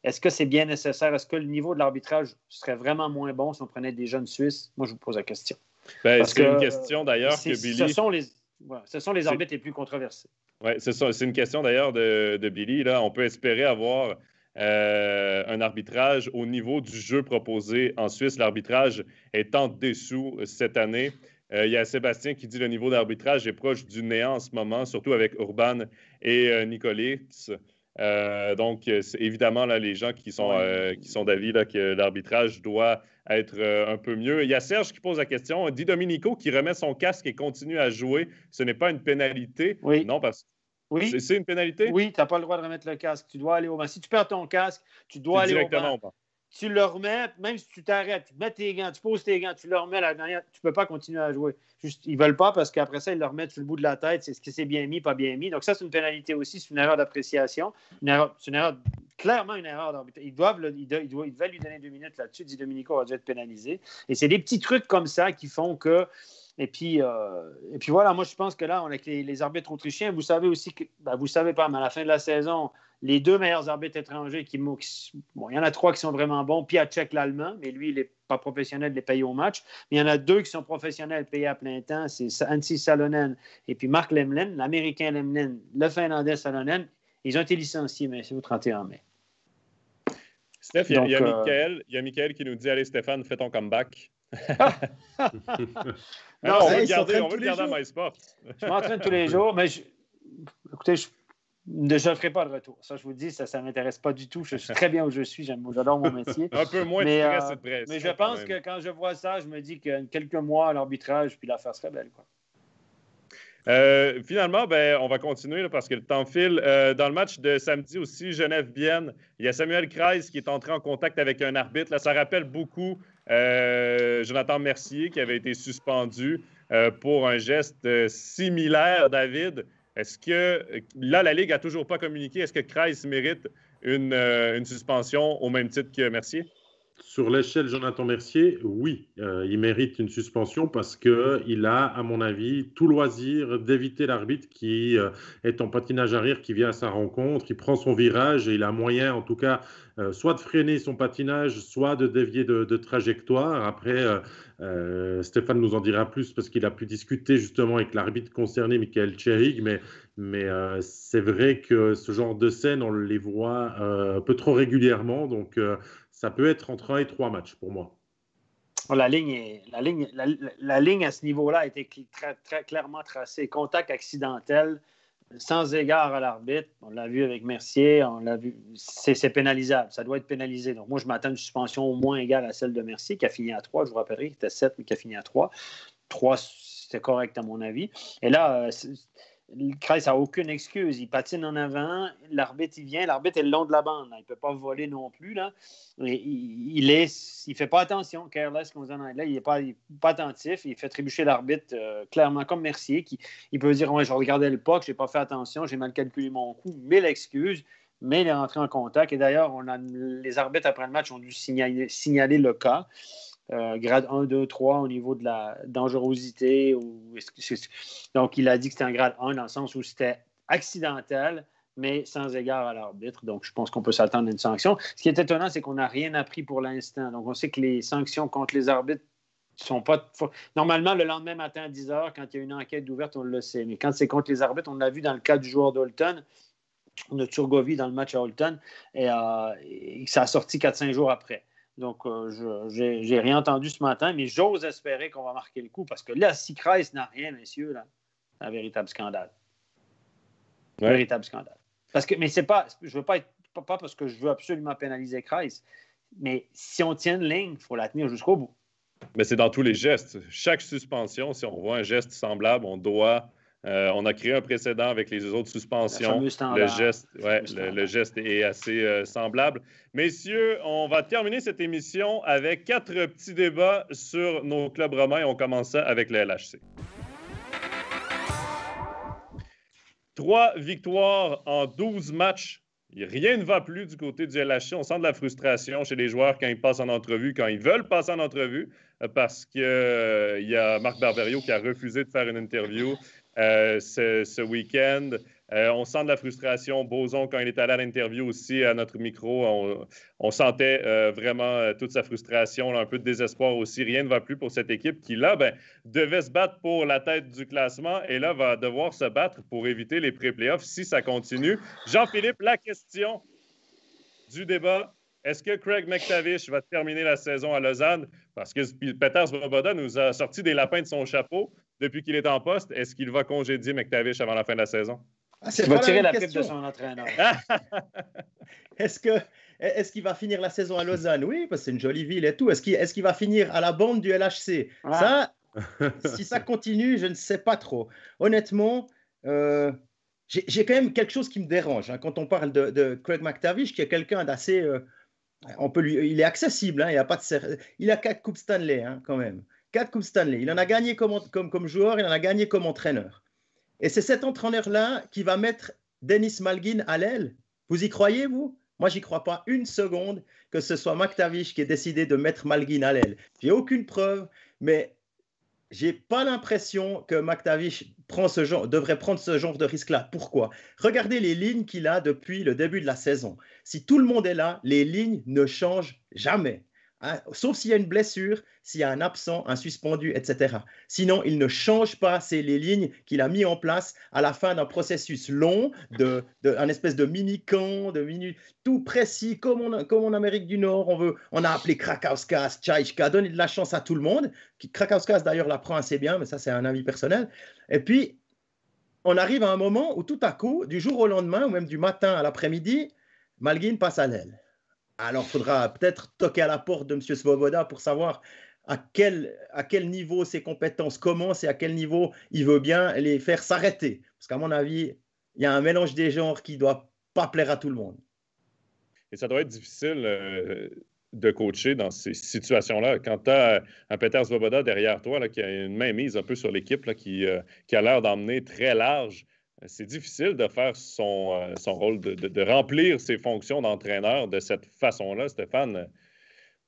Est-ce que c'est bien nécessaire? Est-ce que le niveau de l'arbitrage serait vraiment moins bon si on prenait des jeunes Suisses? Moi, je vous pose la question. C'est une question d'ailleurs que Billy... Ce sont les arbitres les plus controversés. Oui, c'est ça. C'est une question d'ailleurs de Billy. Là. On peut espérer avoir un arbitrage au niveau du jeu proposé en Suisse. L'arbitrage est en dessous cette année. Il y a Sébastien qui dit que le niveau d'arbitrage est proche du néant en ce moment, surtout avec Urban et Nicolitz. Donc, évidemment, là, les gens qui sont d'avis là, que l'arbitrage doit être un peu mieux. Il y a Serge qui pose la question. Di Domenico qui remet son casque et continue à jouer. Ce n'est pas une pénalité? Oui. Non, parce que c'est une pénalité? Oui, tu n'as pas le droit de remettre le casque. Tu dois aller au banc. Si tu perds ton casque, tu dois aller au banc. Tu le remets, même si tu t'arrêtes, tu mets tes gants, tu poses tes gants, tu le remets la dernière, tu ne peux pas continuer à jouer. Juste, ils ne veulent pas parce qu'après ça, ils le remettent sur le bout de la tête. C'est ce qui s'est bien mis, pas bien mis. Donc, ça, c'est une pénalité aussi. C'est une erreur d'appréciation. C'est une erreur, clairement une erreur d'arbitrage. Ils devaient lui donner 2 minutes là-dessus. Di Domenico aurait dû être pénalisé. Et c'est des petits trucs comme ça qui font que. Et puis voilà, moi, je pense que là, on a les arbitres autrichiens. Vous savez aussi que, vous savez pas, mais à la fin de la saison, les 2 meilleurs arbitres étrangers il y en a 3 qui sont vraiment bons. Piaczek, l'Allemand, mais lui, il n'est pas professionnel, il est payé au match. Mais il y en a 2 qui sont professionnels, payés à plein temps. C'est Antti Salonen et puis Mark Lemlen, l'Américain Lemlen, le Finlandais Salonen. Ils ont été licenciés, mais c'est au 31 mai. Steph, il y a Michael qui nous dit « Allez, Stéphane, fais ton comeback. » Non, on veut le garder à MySport. Je m'entraîne tous les jours, mais écoutez, je ne ferai pas de retour. Ça, je vous dis, ça ne m'intéresse pas du tout. Je suis très bien où je suis. J'adore mon métier. Un peu moins de stress et de pression. Mais je pense que quand je vois ça, je me dis que quelques mois à l'arbitrage, puis l'affaire serait belle, quoi. Finalement, on va continuer là, parce que le temps file. Dans le match de samedi aussi, Genève-Bienne, il y a Samuel Kreis qui est entré en contact avec un arbitre. Là, ça rappelle beaucoup Jonathan Mercier qui avait été suspendu pour un geste similaire, David. Est-ce que, là, la Ligue n'a toujours pas communiqué, est-ce que Kreis mérite une suspension au même titre que Mercier? Sur l'échelle Jonathan Mercier, oui, il mérite une suspension parce qu'il a, à mon avis, tout loisir d'éviter l'arbitre qui est en patinage arrière, qui vient à sa rencontre, qui prend son virage et il a moyen, en tout cas, soit de freiner son patinage, soit de dévier de trajectoire. Après, Stéphane nous en dira plus parce qu'il a pu discuter justement avec l'arbitre concerné, Michael Tcherig, mais c'est vrai que ce genre de scènes, on les voit un peu trop régulièrement, donc ça peut être entre 1 et 3 matchs pour moi. La ligne à ce niveau-là a été très clairement tracée. Contact accidentel, sans égard à l'arbitre. On l'a vu avec Mercier, on l'a vu. C'est pénalisable. Ça doit être pénalisé. Donc, moi, je m'attends à une suspension au moins égale à celle de Mercier, qui a fini à 3. Je vous rappellerai qu'il était 7, mais qui a fini à 3. 3, c'était correct à mon avis. Et là, Kreis n'a aucune excuse. Il patine en avant. L'arbitre, il vient. L'arbitre est le long de la bande. Là. Il ne peut pas voler non plus. Là. Il ne fait pas attention. Careless, comme on dit en anglais. Il n'est pas attentif. Il fait trébucher l'arbitre clairement comme Mercier. Il peut dire ouais, je regardais le puck, je n'ai pas fait attention, j'ai mal calculé mon coup. 1000 excuses. Mais il est rentré en contact. Et d'ailleurs, les arbitres après le match ont dû signaler le cas. Grade 1, 2, 3 au niveau de la dangerosité. Donc, il a dit que c'était un grade 1 dans le sens où c'était accidentel, mais sans égard à l'arbitre. Donc, je pense qu'on peut s'attendre à une sanction. Ce qui est étonnant, c'est qu'on n'a rien appris pour l'instant. Donc, on sait que les sanctions contre les arbitres sont pas... Normalement, le lendemain matin à 10 h, quand il y a une enquête ouverte, on le sait. Mais quand c'est contre les arbitres, on l'a vu dans le cas du joueur d'Holton, de Turgovie dans le match à Holton, et ça a sorti 4-5 jours après. Donc, je n'ai rien entendu ce matin, mais j'ose espérer qu'on va marquer le coup parce que là, si Kreis n'a rien, messieurs, là, c'est un véritable scandale. Ouais. Véritable scandale. Mais c'est pas, je veux pas être, pas parce que je veux absolument pénaliser Kreis, mais si on tient une ligne, il faut la tenir jusqu'au bout. Mais c'est dans tous les gestes. Chaque suspension, si on voit un geste semblable, on doit... on a créé un précédent avec les autres suspensions. Le geste est assez semblable. Messieurs, on va terminer cette émission avec 4 petits débats sur nos clubs romains. On commence ça avec le LHC. 3 victoires en 12 matchs. Rien ne va plus du côté du LHC. On sent de la frustration chez les joueurs quand ils passent en entrevue, quand ils veulent passer en entrevue, parce qu'il y a Marc Barberio qui a refusé de faire une interview ce week-end. On sent de la frustration. Boson, quand il est allé à l'interview aussi à notre micro, on sentait vraiment toute sa frustration, là, un peu de désespoir aussi. Rien ne va plus pour cette équipe qui, là, devait se battre pour la tête du classement et là, va devoir se battre pour éviter les pré-playoffs si ça continue. Jean-Philippe, la question du débat. Est-ce que Craig MacTavish va terminer la saison à Lausanne? Parce que Petr Svoboda nous a sorti des lapins de son chapeau depuis qu'il est en poste. Est-ce qu'il va congédier MacTavish avant la fin de la saison? Il va tirer la pipe de son entraîneur. Est-ce qu'il va finir la saison à Lausanne? Oui, parce que c'est une jolie ville et tout. Est-ce qu'il va finir à la bande du LHC? Ça, si ça continue, je ne sais pas trop. Honnêtement, j'ai quand même quelque chose qui me dérange quand on parle de Craig MacTavish, qui est quelqu'un d'assez... il est accessible, hein, il a 4 Coupes Stanley quand même. 4 Coupes Stanley. Il en a gagné comme joueur, il en a gagné comme entraîneur. Et c'est cet entraîneur-là qui va mettre Denis Malgin à l'aile. Vous y croyez, vous? Moi, j'y crois pas une seconde que ce soit MacTavish qui ait décidé de mettre Malgin à l'aile. J'ai aucune preuve, mais j'ai pas l'impression que MacTavish devrait prendre ce genre de risque-là. Pourquoi? Regardez les lignes qu'il a depuis le début de la saison. Si tout le monde est là, les lignes ne changent jamais. Sauf s'il y a une blessure, s'il y a un absent, un suspendu, etc. Sinon, il ne change pas les lignes qu'il a mis en place à la fin d'un processus long, un espèce de mini-camp, tout précis, comme en Amérique du Nord. On a appelé Krakauskas, Tchaïchka, donner de la chance à tout le monde. Krakauskas, d'ailleurs, l'apprend assez bien, mais ça, c'est un avis personnel. Et puis, on arrive à un moment où tout à coup, du jour au lendemain, ou même du matin à l'après-midi, Malgin passe à l'aile. Alors, il faudra peut-être toquer à la porte de M. Svoboda pour savoir à quel niveau ses compétences commencent et à quel niveau il veut bien les faire s'arrêter. Parce qu'à mon avis, il y a un mélange des genres qui ne doit pas plaire à tout le monde. Et ça doit être difficile de coacher dans ces situations-là. Quand tu as un Peter Svoboda derrière toi là, qui a une main mise un peu sur l'équipe, là, qui a l'air d'emmener très large, c'est difficile de faire son rôle, de remplir ses fonctions d'entraîneur de cette façon-là, Stéphane.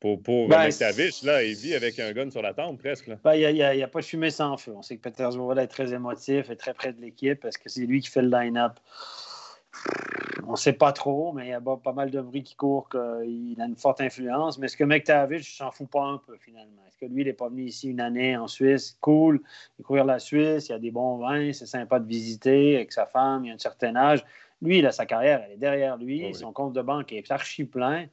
Pour McTavish, là, il vit avec un gun sur la tempe presque. Il n'y a pas de fumée sans feu. On sait que Peter Svoboda est très émotif et très près de l'équipe parce que c'est lui qui fait le line-up. On ne sait pas trop, mais il y a pas mal de bruit qui court qu'il a une forte influence. Mais est-ce que McTavish s'en fout pas un peu, finalement? Est-ce que lui, il n'est pas venu ici une année en Suisse? Cool, il courir la Suisse, il y a des bons vins, c'est sympa de visiter avec sa femme, il a un certain âge. Lui, il a sa carrière, elle est derrière lui. Oui. Son compte de banque est archi plein.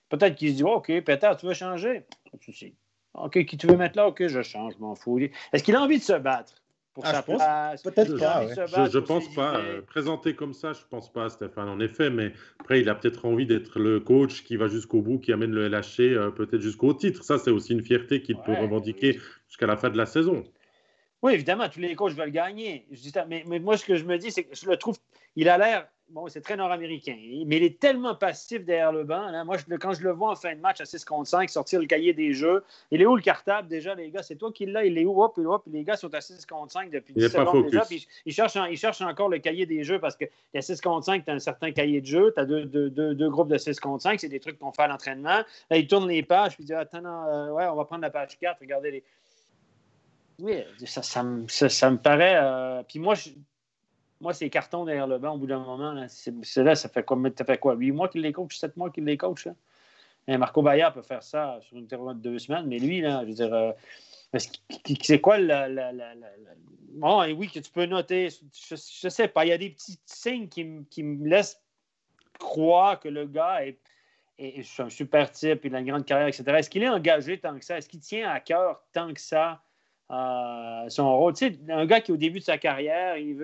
Peut-être qu'il se dit, OK, Peter, tu veux changer? Pas de souci. OK, qui tu veux mettre là? OK, je change, je m'en fous. Est-ce qu'il a envie de se battre? Pour sa place? Peut-être pas. Ouais. Je pense pas. Présenté comme ça, je pense pas, Stéphane, en effet. Mais après, il a peut-être envie d'être le coach qui va jusqu'au bout, qui amène le LHC peut-être jusqu'au titre. Ça, c'est aussi une fierté qu'il peut revendiquer jusqu'à la fin de la saison. Oui, évidemment, tous les coachs veulent gagner. Mais moi, ce que je me dis, c'est que je le trouve, il a l'air, bon, c'est très nord-américain, mais il est tellement passif derrière le banc. Là. Moi, quand je le vois en fin de match à 6 contre 5, sortir le cahier des jeux, il est où le cartable déjà, les gars? C'est toi qui l'as, il est où? Hop, les gars sont à 6 contre 5 depuis 10 secondes déjà, puis ils cherchent encore le cahier des jeux parce qu'il y a 6 contre 5, tu as un certain cahier de jeu, tu as deux groupes de 6 contre 5, c'est des trucs qu'on fait à l'entraînement. Là, ils tournent les pages, puis ils disent, attends, ouais, on va prendre la page 4, regardez les... Oui, ça me paraît... Puis moi, c'est carton derrière le banc au bout d'un moment. Là, ça fait quoi? 8 mois qu'il les coach, 7 mois qu'il les coach. Là? Et Marco Baillat peut faire ça sur une période de 2 semaines, mais lui, là, je veux dire, c'est quoi Bon, et oui, que tu peux noter, je sais pas, il y a des petits signes qui me laissent croire que le gars est un super type, il a une grande carrière, etc. Est-ce qu'il est engagé tant que ça? Est-ce qu'il tient à cœur tant que ça son rôle? Tu sais, un gars qui, au début de sa carrière, il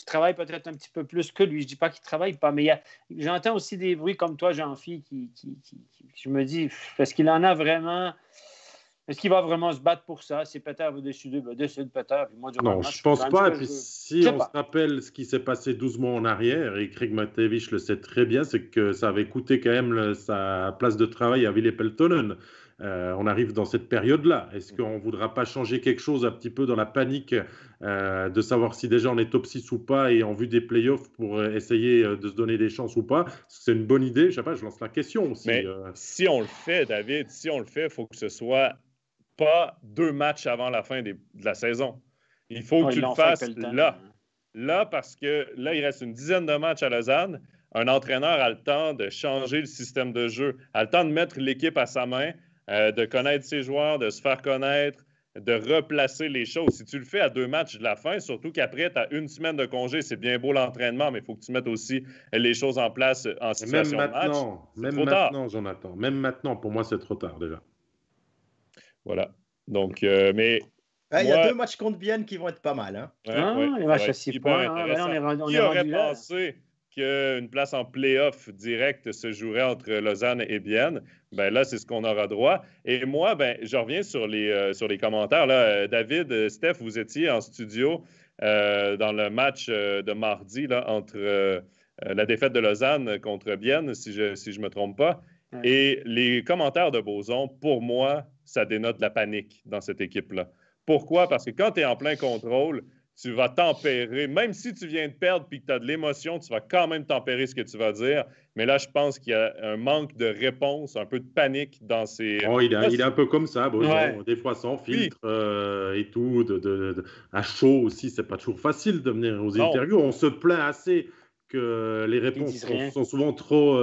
travaille peut-être un petit peu plus que lui. Je ne dis pas qu'il ne travaille pas, mais j'entends aussi des bruits comme toi, Jean-Phi, qui je me dis, est-ce qu'il en a vraiment... Est-ce qu'il va vraiment se battre pour ça? Si Peter veut décider, décide Peter. Puis moi, non, je ne pense pas. Et puis, si on se rappelle ce qui s'est passé 12 mois en arrière, et Craig McTavish le sait très bien, c'est que ça avait coûté quand même sa place de travail à Ville Peltonen. On arrive dans cette période-là. Est-ce qu'on ne voudra pas changer quelque chose un petit peu dans la panique de savoir si déjà on est top 6 ou pas et en vue des playoffs pour essayer de se donner des chances ou pas? C'est une bonne idée. Je ne sais pas, je lance la question aussi. Mais si on le fait, David, il faut que ce soit pas 2 matchs avant la fin de la saison. Il faut que tu le fasses là. Là, parce que là, il reste une dizaine de matchs à Lausanne. Un entraîneur a le temps de changer le système de jeu, a le temps de mettre l'équipe à sa main, de connaître ses joueurs, de se faire connaître, de replacer les choses. Si tu le fais à 2 matchs de la fin, surtout qu'après, tu as 1 semaine de congé, c'est bien beau l'entraînement, mais il faut que tu mettes aussi les choses en place en situation de match. Même maintenant, Jonathan. Même maintenant, pour moi, c'est trop tard déjà. Voilà. Donc, mais... Il y a 2 matchs contre Bienne qui vont être pas mal. Hein? Les matchs à 6 points. Qui aurait pensé qu'une place en play-off direct se jouerait entre Lausanne et Bienne? Ben là, c'est ce qu'on aura droit. Et moi, je reviens sur les commentaires. Là. David, Steph, vous étiez en studio dans le match de mardi là, entre la défaite de Lausanne contre Bienne, si je ne me trompe pas. Ouais. Et les commentaires de Boson, pour moi, ça dénote la panique dans cette équipe-là. Pourquoi? Parce que quand tu es en plein contrôle, tu vas tempérer. Même si tu viens de perdre et que tu as de l'émotion, tu vas quand même tempérer ce que tu vas dire. Mais là, je pense qu'il y a un manque de réponse, un peu de panique dans ces... il est un peu comme ça, Boson. Ouais. Des fois sans filtre et tout. À chaud aussi, c'est pas toujours facile de venir aux interviews. On se plaint assez que les réponses sont souvent trop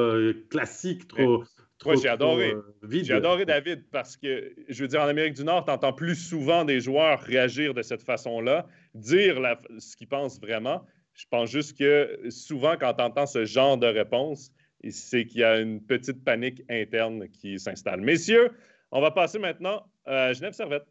classiques, trop... Moi, j'ai adoré David parce que, je veux dire, en Amérique du Nord, tu entends plus souvent des joueurs réagir de cette façon-là, dire ce qu'ils pensent vraiment. Je pense juste que souvent, quand tu entends ce genre de réponse, c'est qu'il y a une petite panique interne qui s'installe. Messieurs, on va passer maintenant à Genève Servette.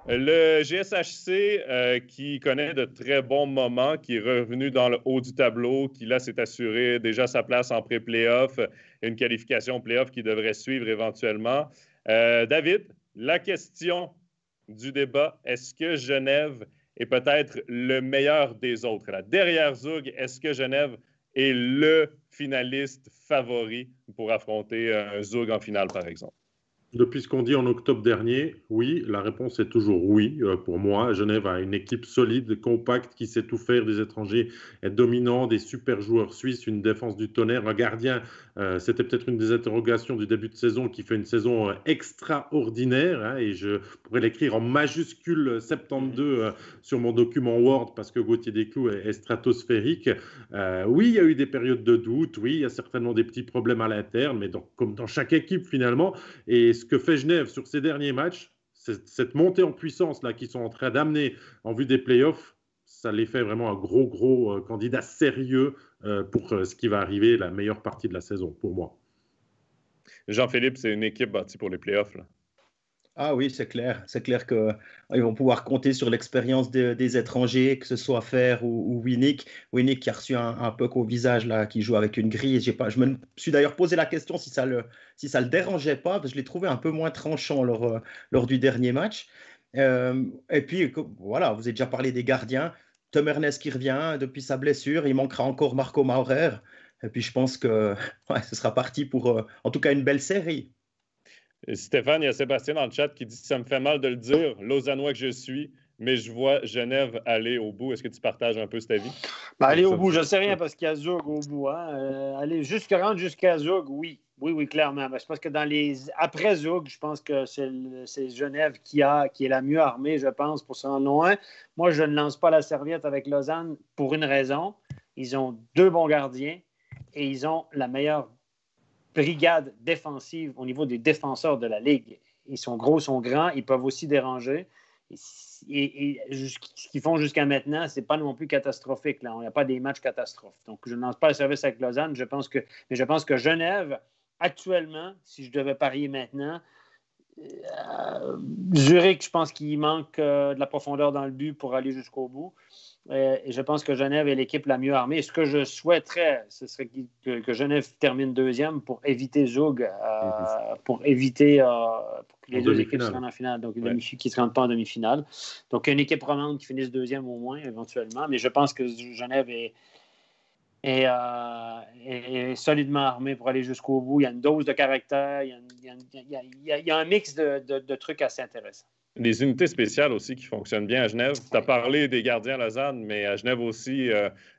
Le GSHC qui connaît de très bons moments, qui est revenu dans le haut du tableau, qui là s'est assuré déjà sa place en pré-playoff, une qualification playoff qui devrait suivre éventuellement. David, la question du débat, est-ce que Genève est peut-être le meilleur des autres? Là, derrière Zug, est-ce que Genève est le finaliste favori pour affronter un Zug en finale, par exemple? Depuis ce qu'on dit en octobre dernier, oui, la réponse est toujours oui. Pour moi, Genève a une équipe solide, compacte, qui sait tout faire, des étrangers dominants, des super joueurs suisses, une défense du tonnerre, un gardien. C'était peut-être une des interrogations du début de saison qui fait une saison extraordinaire. Hein, et je pourrais l'écrire en majuscule 72 sur mon document Word parce que Gauthier Desclous est stratosphérique. Oui, il y a eu des périodes de doute. Oui, il y a certainement des petits problèmes à l'interne, mais comme dans chaque équipe finalement. Et ce que fait Genève sur ces derniers matchs, cette montée en puissance là qu'ils sont en train d'amener en vue des playoffs, ça les fait vraiment un gros candidat sérieux pour ce qui va arriver la meilleure partie de la saison pour moi. Jean-Philippe, c'est une équipe bâtie pour les playoffs, là. Ah oui, c'est clair. C'est clair qu'ils vont pouvoir compter sur l'expérience des étrangers, que ce soit Fer ou Winnick. Winnick qui a reçu un puck au visage, là, qui joue avec une grille. Je me suis d'ailleurs posé la question si ça le dérangeait pas, parce que je l'ai trouvé un peu moins tranchant lors du dernier match. Et puis, voilà, vous avez déjà parlé des gardiens. Tom Ernest qui revient depuis sa blessure. Il manquera encore Marco Maurer. Et puis, je pense que ce sera parti pour, en tout cas, une belle série. Et Stéphane, il y a Sébastien dans le chat qui dit « Ça me fait mal de le dire, Lausannois que je suis, mais je vois Genève aller au bout. » Est-ce que tu partages un peu cet avis? Aller au bout, je ne sais rien parce qu'il y a Zug au bout. Hein. Aller rendre jusqu'à Zug, oui. Oui, clairement. Mais je pense que après Zug, je pense que c'est Genève qui est la mieux armée, je pense, pour se rendre loin. Moi, je ne lance pas la serviette avec Lausanne pour une raison. Ils ont 2 bons gardiens et ils ont la meilleure brigade défensive au niveau des défenseurs de la Ligue. Ils sont gros, sont grands, ils peuvent aussi déranger. Et ce qu'ils font jusqu'à maintenant, ce n'est pas non plus catastrophique. Là. On n'a pas des matchs catastrophes. Donc, je ne lance pas le service avec Lausanne. Mais je pense que Genève, actuellement, si je devais parier maintenant, Zurich, je pense qu'il manque de la profondeur dans le but pour aller jusqu'au bout. Et je pense que Genève est l'équipe la mieux armée. Et ce que je souhaiterais, ce serait que Genève termine 2e pour éviter Zug, pour éviter que les 2 équipes se rendent en finale, donc qui ne se rendent pas en demi-finale. Donc, une équipe romande qui finisse 2e au moins, éventuellement. Mais je pense que Genève est solidement armée pour aller jusqu'au bout. Il y a une dose de caractère, il y a un mix de trucs assez intéressants. Les unités spéciales aussi qui fonctionnent bien à Genève. Tu as parlé des gardiens à Lausanne, mais à Genève aussi,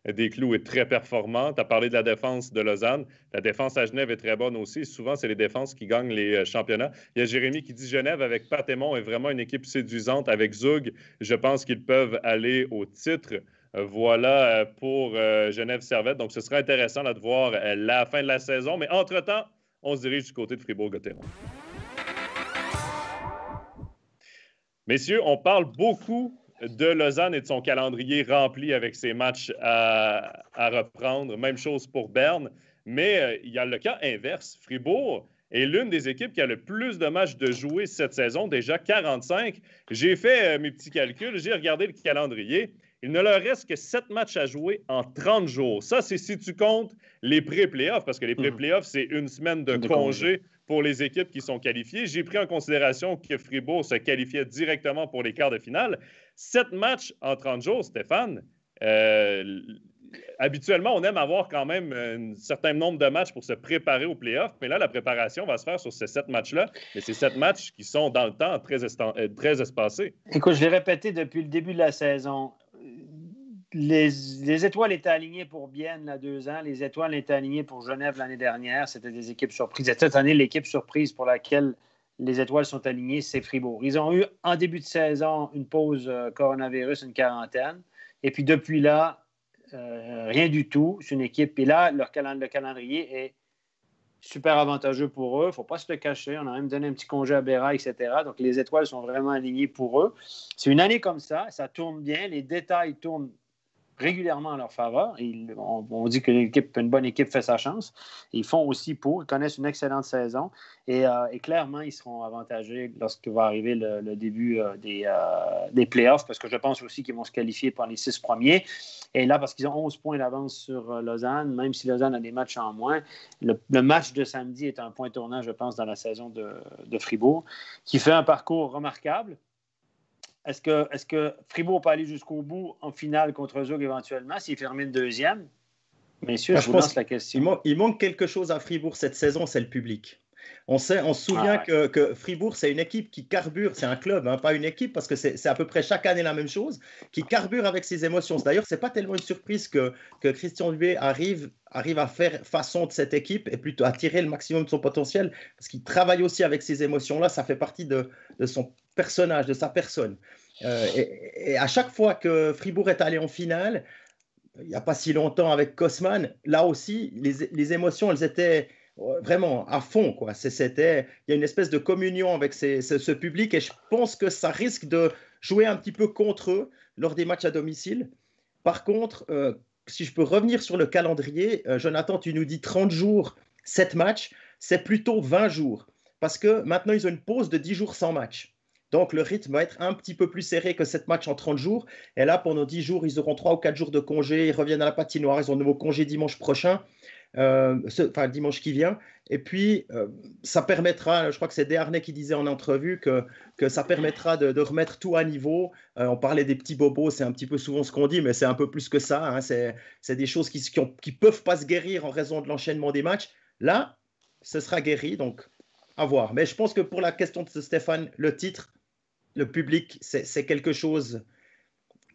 Desclous est très performant. Tu as parlé de la défense de Lausanne. La défense à Genève est très bonne aussi. Souvent, c'est les défenses qui gagnent les championnats. Il y a Jérémy qui dit Genève avec Patémon est vraiment une équipe séduisante. Avec Zug, je pense qu'ils peuvent aller au titre. Voilà pour Genève Servette. Donc, ce sera intéressant là, de voir la fin de la saison. Mais entre-temps, on se dirige du côté de Fribourg-Gotteron. Messieurs, on parle beaucoup de Lausanne et de son calendrier rempli avec ses matchs à reprendre. Même chose pour Berne. Mais il y a le cas inverse. Fribourg est l'une des équipes qui a le plus de matchs de jouer cette saison, déjà 45. J'ai fait mes petits calculs, j'ai regardé le calendrier. Il ne leur reste que 7 matchs à jouer en 30 jours. Ça, c'est si tu comptes les pré-playoffs, parce que les pré-playoffs, c'est une semaine de congé pour les équipes qui sont qualifiées. J'ai pris en considération que Fribourg se qualifiait directement pour les quarts de finale. 7 matchs en 30 jours, Stéphane. Habituellement, on aime avoir quand même un certain nombre de matchs pour se préparer aux playoffs, mais là, la préparation va se faire sur ces 7 matchs-là. Mais c'est 7 matchs qui sont dans le temps très espacés. Écoute, je l'ai répété depuis le début de la saison. Les étoiles étaient alignées pour Bienne il y a 2 ans. Les étoiles étaient alignées pour Genève l'année dernière. C'était des équipes surprises. Et cette année, l'équipe surprise pour laquelle les étoiles sont alignées, c'est Fribourg. Ils ont eu, en début de saison, une pause coronavirus, une quarantaine. Et puis, depuis là, rien du tout. C'est une équipe. Et là, le calendrier est super avantageux pour eux. Il ne faut pas se le cacher. On a même donné un petit congé à Béra, etc. Donc, les étoiles sont vraiment alignées pour eux. C'est une année comme ça. Ça tourne bien. Les détails tournent régulièrement en leur faveur. On dit que une bonne équipe fait sa chance. Ils font aussi ils connaissent une excellente saison et clairement, ils seront avantagés lorsqu'il va arriver le début des playoffs parce que je pense aussi qu'ils vont se qualifier par les 6 premiers. Et là, parce qu'ils ont 11 points d'avance sur Lausanne, même si Lausanne a des matchs en moins, le match de samedi est un point tournant, je pense, dans la saison de Fribourg, qui fait un parcours remarquable. Est-ce que Fribourg peut aller jusqu'au bout en finale contre Zug éventuellement s'il termine 2e? Messieurs, je vous lance la question. Il manque quelque chose à Fribourg cette saison, c'est le public. On se souvient que Fribourg, c'est une équipe qui carbure, c'est un club, hein, pas une équipe, parce que c'est à peu près chaque année la même chose, qui carbure avec ses émotions. D'ailleurs, ce n'est pas tellement une surprise que Christian Dubé arrive à faire façon de cette équipe et plutôt à tirer le maximum de son potentiel, parce qu'il travaille aussi avec ces émotions-là, ça fait partie de son personnage, de sa personne. Et à chaque fois que Fribourg est allé en finale, il n'y a pas si longtemps avec Kosman, là aussi, les émotions, elles étaient vraiment à fond, quoi. Il y a une espèce de communion avec ce public et je pense que ça risque de jouer un petit peu contre eux lors des matchs à domicile. Par contre, si je peux revenir sur le calendrier, Jonathan, tu nous dis 30 jours, 7 matchs, c'est plutôt 20 jours parce que maintenant, ils ont une pause de 10 jours sans match. Donc, le rythme va être un petit peu plus serré que 7 matchs en 30 jours. Et là, pendant 10 jours, ils auront 3 ou 4 jours de congé. Ils reviennent à la patinoire. Ils ont un nouveau congé dimanche prochain, dimanche qui vient. Et puis, ça permettra, je crois que c'est Desharnais qui disait en entrevue que ça permettra de remettre tout à niveau. On parlait des petits bobos, c'est un petit peu souvent ce qu'on dit, mais c'est un peu plus que ça. Hein. C'est des choses qui ne peuvent pas se guérir en raison de l'enchaînement des matchs. Là, ce sera guéri, donc à voir. Mais je pense que pour la question de Stéphane, le titre, le public, c'est quelque chose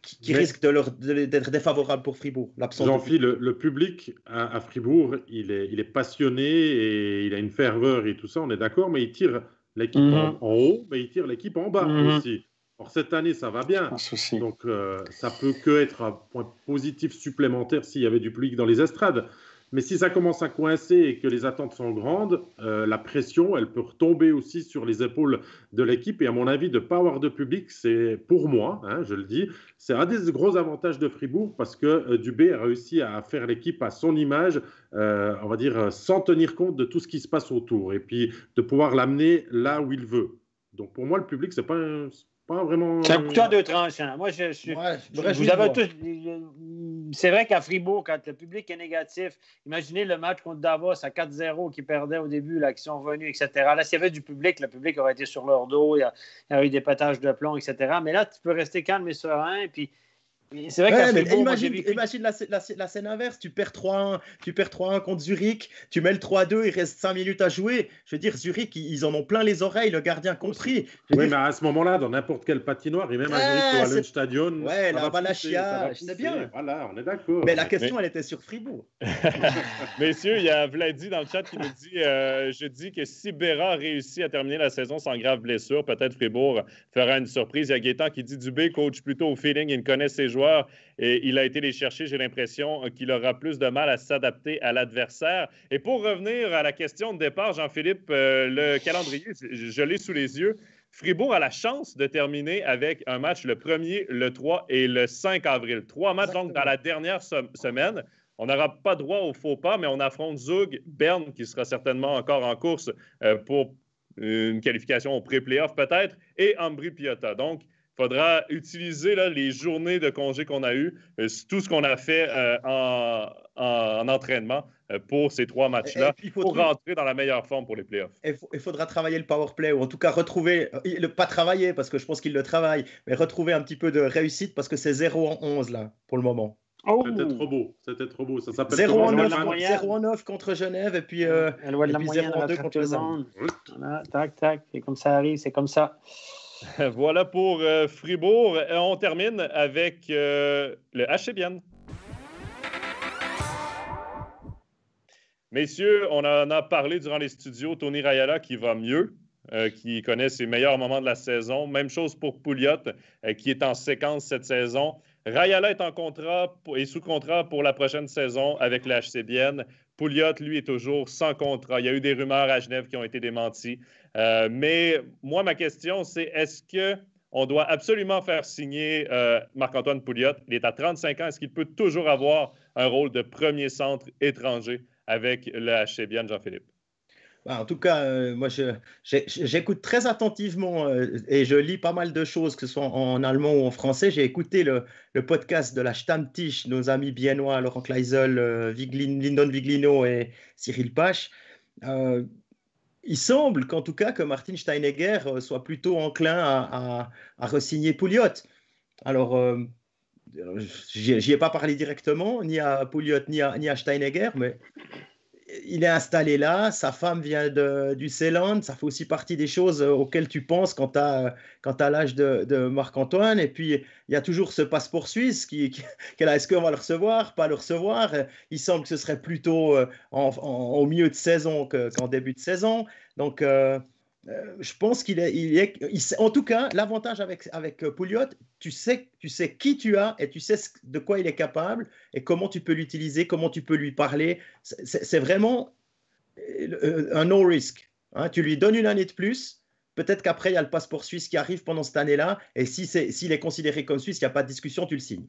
qui risque d'être défavorable pour Fribourg. Jean-Philippe, le public à Fribourg, il est passionné et il a une ferveur et tout ça, on est d'accord, mais il tire l'équipe en haut, mais il tire l'équipe en bas aussi. Or, cette année, ça va bien. Donc, ça peut que être un point positif supplémentaire s'il y avait du public dans les estrades. Mais si ça commence à coincer et que les attentes sont grandes, la pression, elle peut retomber aussi sur les épaules de l'équipe. Et à mon avis, de ne pas avoir de public, c'est pour moi, hein, je le dis, c'est un des gros avantages de Fribourg parce que Dubé a réussi à faire l'équipe à son image, on va dire, sans tenir compte de tout ce qui se passe autour. Et puis, de pouvoir l'amener là où il veut. Donc, pour moi, le public, c'est pas vraiment... C'est un couteau à deux tranchants. Moi, vous avez tous... C'est vrai qu'à Fribourg, quand le public est négatif, imaginez le match contre Davos à 4-0 qui perdait au début, là, qui sont venus, etc. Là, s'il y avait du public, le public aurait été sur leur dos, il y a eu des pétages de plomb, etc. Mais là, tu peux rester calme et serein, puis c'est vrai qu'à Fribourg, imagine la scène inverse, tu perds 3-1 contre Zurich, tu mets le 3-2, il reste 5 minutes à jouer. Je veux dire, Zurich, ils en ont plein les oreilles, le gardien compris. Oui, mais à ce moment-là, dans n'importe quelle patinoire, et même à Zurich ou à Lundstadion, ouais, la Valachia, c'est bien. Voilà, on est d'accord. Mais la question, elle était sur Fribourg. Messieurs, il y a Vladi dans le chat qui nous dit je dis que si Berra réussit à terminer la saison sans grave blessure, peut-être Fribourg fera une surprise. Il y a Gaétan qui dit Dubé coach plutôt au feeling, il connaît ses joueurs. Et il a été les chercher. J'ai l'impression qu'il aura plus de mal à s'adapter à l'adversaire. Et pour revenir à la question de départ, Jean-Philippe, le calendrier, je l'ai sous les yeux. Fribourg a la chance de terminer avec un match le 1er, le 3 et le 5 avril. 3 matchs donc dans la dernière semaine. On n'aura pas droit au faux pas, mais on affronte Zug, Berne, qui sera certainement encore en course pour une qualification au pré-playoff peut-être, et Ambri-Piotta. Donc, il faudra utiliser là, les journées de congé qu'on a eues, tout ce qu'on a fait en entraînement pour ces 3 matchs-là, pour rentrer dans la meilleure forme pour les playoffs. Il faudra travailler le power play, ou en tout cas retrouver, pas travailler parce que je pense qu'il le travaille, mais retrouver un petit peu de réussite parce que c'est 0 en 11 là, pour le moment. Oh. C'était trop beau. Ça s'appelle 0 en 9 contre Genève et puis 0 en 2 contre les Allemands. Voilà, tac, et comme ça arrive, c'est comme ça. Voilà pour Fribourg. On termine avec le HC Bienne. Messieurs, on en a parlé durant les studios. Tony Rayala qui va mieux, qui connaît ses meilleurs moments de la saison. Même chose pour Pouliot, qui est en séquence cette saison. Rayala est sous contrat pour la prochaine saison avec le HC Bienne. Pouliot, lui, est toujours sans contrat. Il y a eu des rumeurs à Genève qui ont été démenties. Mais moi, ma question, c'est est-ce qu'on doit absolument faire signer Marc-Antoine Pouliot? Il est à 35 ans. Est-ce qu'il peut toujours avoir un rôle de premier centre étranger avec le HC Bienne, Jean-Philippe? En tout cas, moi, j'écoute très attentivement et je lis pas mal de choses, que ce soit en allemand ou en français. J'ai écouté le podcast de la Stammtisch, nos amis biennois, Laurent Kleisel, Lyndon Viglino et Cyril Pache. Il semble qu'en tout cas, que Martin Steinegger soit plutôt enclin à re-signer Pouliot. Alors, j'y ai pas parlé directement, ni à Pouliot, ni à Steinegger, mais il est installé là, sa femme vient du Ceylan, ça fait aussi partie des choses auxquelles tu penses quand tu as l'âge de Marc-Antoine. Et puis, il y a toujours ce passeport suisse qui est là, est-ce qu'on va le recevoir, pas le recevoir? Il semble que ce serait plutôt au milieu de saison qu'en début de saison. Donc, je pense en tout cas, l'avantage avec Pouliot, tu sais qui tu as et tu sais de quoi il est capable et comment tu peux l'utiliser, comment tu peux lui parler. C'est vraiment un no risk. Hein. Tu lui donnes une année de plus. Peut-être qu'après, il y a le passeport suisse qui arrive pendant cette année-là. Et s'il est considéré comme suisse, il n'y a pas de discussion, tu le signes.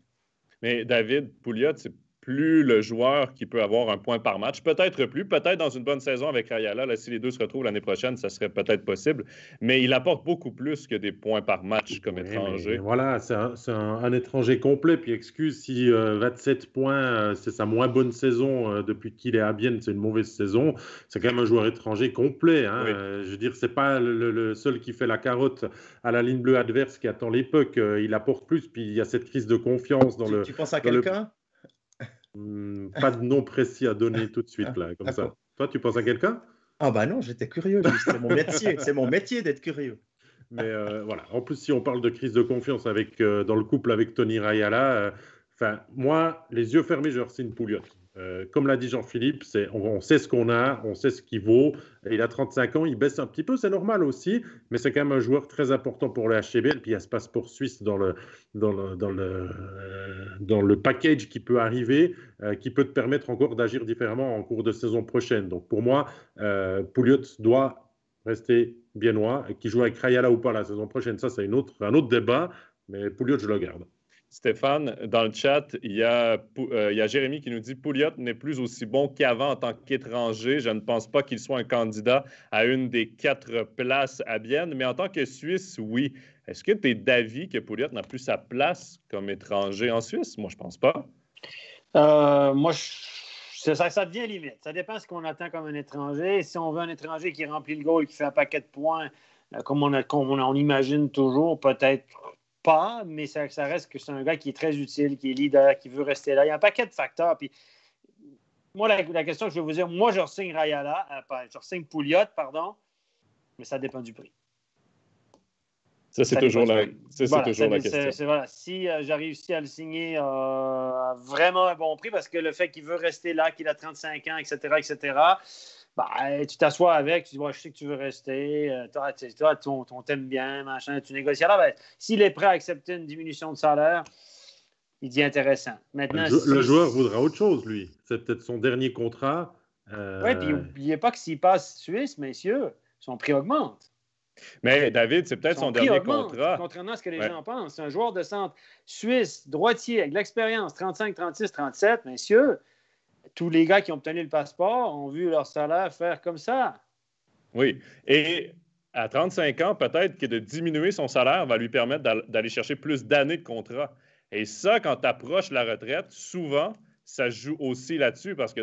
Mais David, Pouliot, c'est plus le joueur qui peut avoir un point par match. Peut-être plus, peut-être dans une bonne saison avec Rayala. Là, si les deux se retrouvent l'année prochaine, ça serait peut-être possible. Mais il apporte beaucoup plus que des points par match comme étranger. Mais voilà, c'est un étranger complet. Puis excuse si 27 points, c'est sa moins bonne saison depuis qu'il est à Bienne, c'est une mauvaise saison. C'est quand même un joueur étranger complet. Hein. Oui. Je veux dire, c'est pas le seul qui fait la carotte à la ligne bleue adverse qui attend les pucks. Il apporte plus. Puis il y a cette crise de confiance dans Tu penses à quelqu'un? Pas de nom précis à donner tout de suite, là, comme ça. Toi, tu penses à quelqu'un? Ah bah non, j'étais curieux. C'est mon métier. C'est mon métier d'être curieux. Mais voilà. En plus, si on parle de crise de confiance dans le couple avec Tony Rayala, moi, les yeux fermés, je re-signe Pouliot. Comme l'a dit Jean-Philippe, on sait ce qu'on a, on sait ce qu'il vaut. Il a 35 ans, il baisse un petit peu, c'est normal aussi, mais c'est quand même un joueur très important pour le HCBL. Puis il y a ce passeport suisse dans le package qui peut arriver, qui peut te permettre encore d'agir différemment en cours de saison prochaine. Donc pour moi, Pouliot doit rester biennois. Qui joue avec Rayala ou pas la saison prochaine, ça c'est un autre débat, mais Pouliot, je le garde. Stéphane, dans le chat, il y a Jérémy qui nous dit « Pouliot n'est plus aussi bon qu'avant en tant qu'étranger. Je ne pense pas qu'il soit un candidat à une des 4 places à Bienne, mais en tant que Suisse, oui. Est-ce que tu es d'avis que Pouliot n'a plus sa place comme étranger en Suisse? Moi, je pense pas. Moi, ça devient limite. Ça dépend de ce qu'on attend comme un étranger. Si on veut un étranger qui remplit le goal, qui fait un paquet de points, comme on imagine toujours, peut-être pas, mais ça reste que c'est un gars qui est très utile, qui est leader, qui veut rester là. Il y a un paquet de facteurs. Puis, moi, la question que je vais vous dire, moi, je re-signe Rayala, je re-signe Pouliot, pardon, mais ça dépend du prix. Ça, c'est toujours la question. Voilà. Si j'ai réussi à le signer à vraiment un bon prix, parce que le fait qu'il veut rester là, qu'il a 35 ans, etc., tu t'assois avec, tu dis je sais que tu veux rester, toi, on t'aime bien, machin, tu négocies. Alors, s'il est prêt à accepter une diminution de salaire, il dit intéressant. Maintenant, le joueur voudra autre chose, lui. C'est peut-être son dernier contrat. Oui, puis n'oubliez pas que s'il passe Suisse, messieurs, son prix augmente. Mais David, c'est peut-être son dernier contrat. Contrairement à ce que les gens pensent. C'est un joueur de centre suisse, droitier, avec de l'expérience, 35, 36, 37, messieurs. Tous les gars qui ont obtenu le passeport ont vu leur salaire faire comme ça. Oui. Et à 35 ans, peut-être que de diminuer son salaire va lui permettre d'aller chercher plus d'années de contrat. Et ça, quand tu approches la retraite, souvent, ça joue aussi là-dessus parce que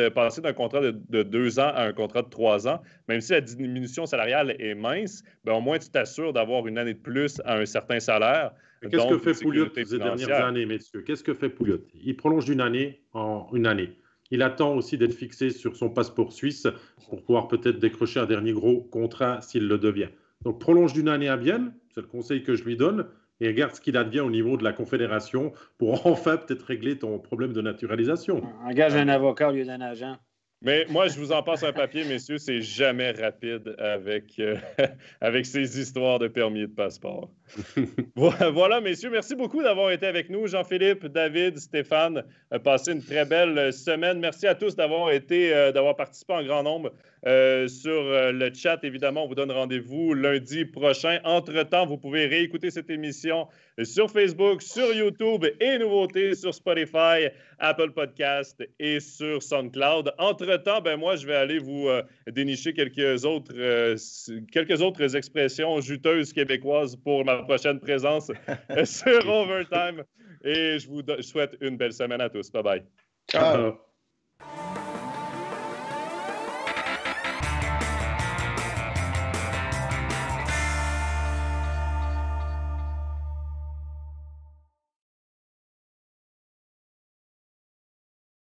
passer d'un contrat de 2 ans à un contrat de 3 ans, même si la diminution salariale est mince, au moins tu t'assures d'avoir une année de plus à un certain salaire. Qu'est-ce que fait Pouliot ces dernières années, messieurs? Qu'est-ce que fait Pouliot? Il prolonge d'une année en une année. Il attend aussi d'être fixé sur son passeport suisse pour pouvoir peut-être décrocher un dernier gros contrat s'il le devient. Donc prolonge d'une année à Bienne, c'est le conseil que je lui donne, et regarde ce qu'il advient au niveau de la Confédération pour enfin peut-être régler ton problème de naturalisation. Engage un avocat au lieu d'un agent. Mais moi, je vous en passe un papier, messieurs, c'est jamais rapide avec ces histoires de permis et de passeport. Voilà, messieurs, merci beaucoup d'avoir été avec nous. Jean-Philippe, David, Stéphane, passez une très belle semaine. Merci à tous d'avoir participé en grand nombre sur le chat. Évidemment, on vous donne rendez-vous lundi prochain. Entre-temps, vous pouvez réécouter cette émission sur Facebook, sur YouTube et nouveautés sur Spotify, Apple Podcast et sur SoundCloud. Entre-temps, moi, je vais aller vous dénicher quelques autres expressions juteuses québécoises pour ma prochaine présence sur Overtime. Et je vous souhaite une belle semaine à tous. Bye-bye. Ciao.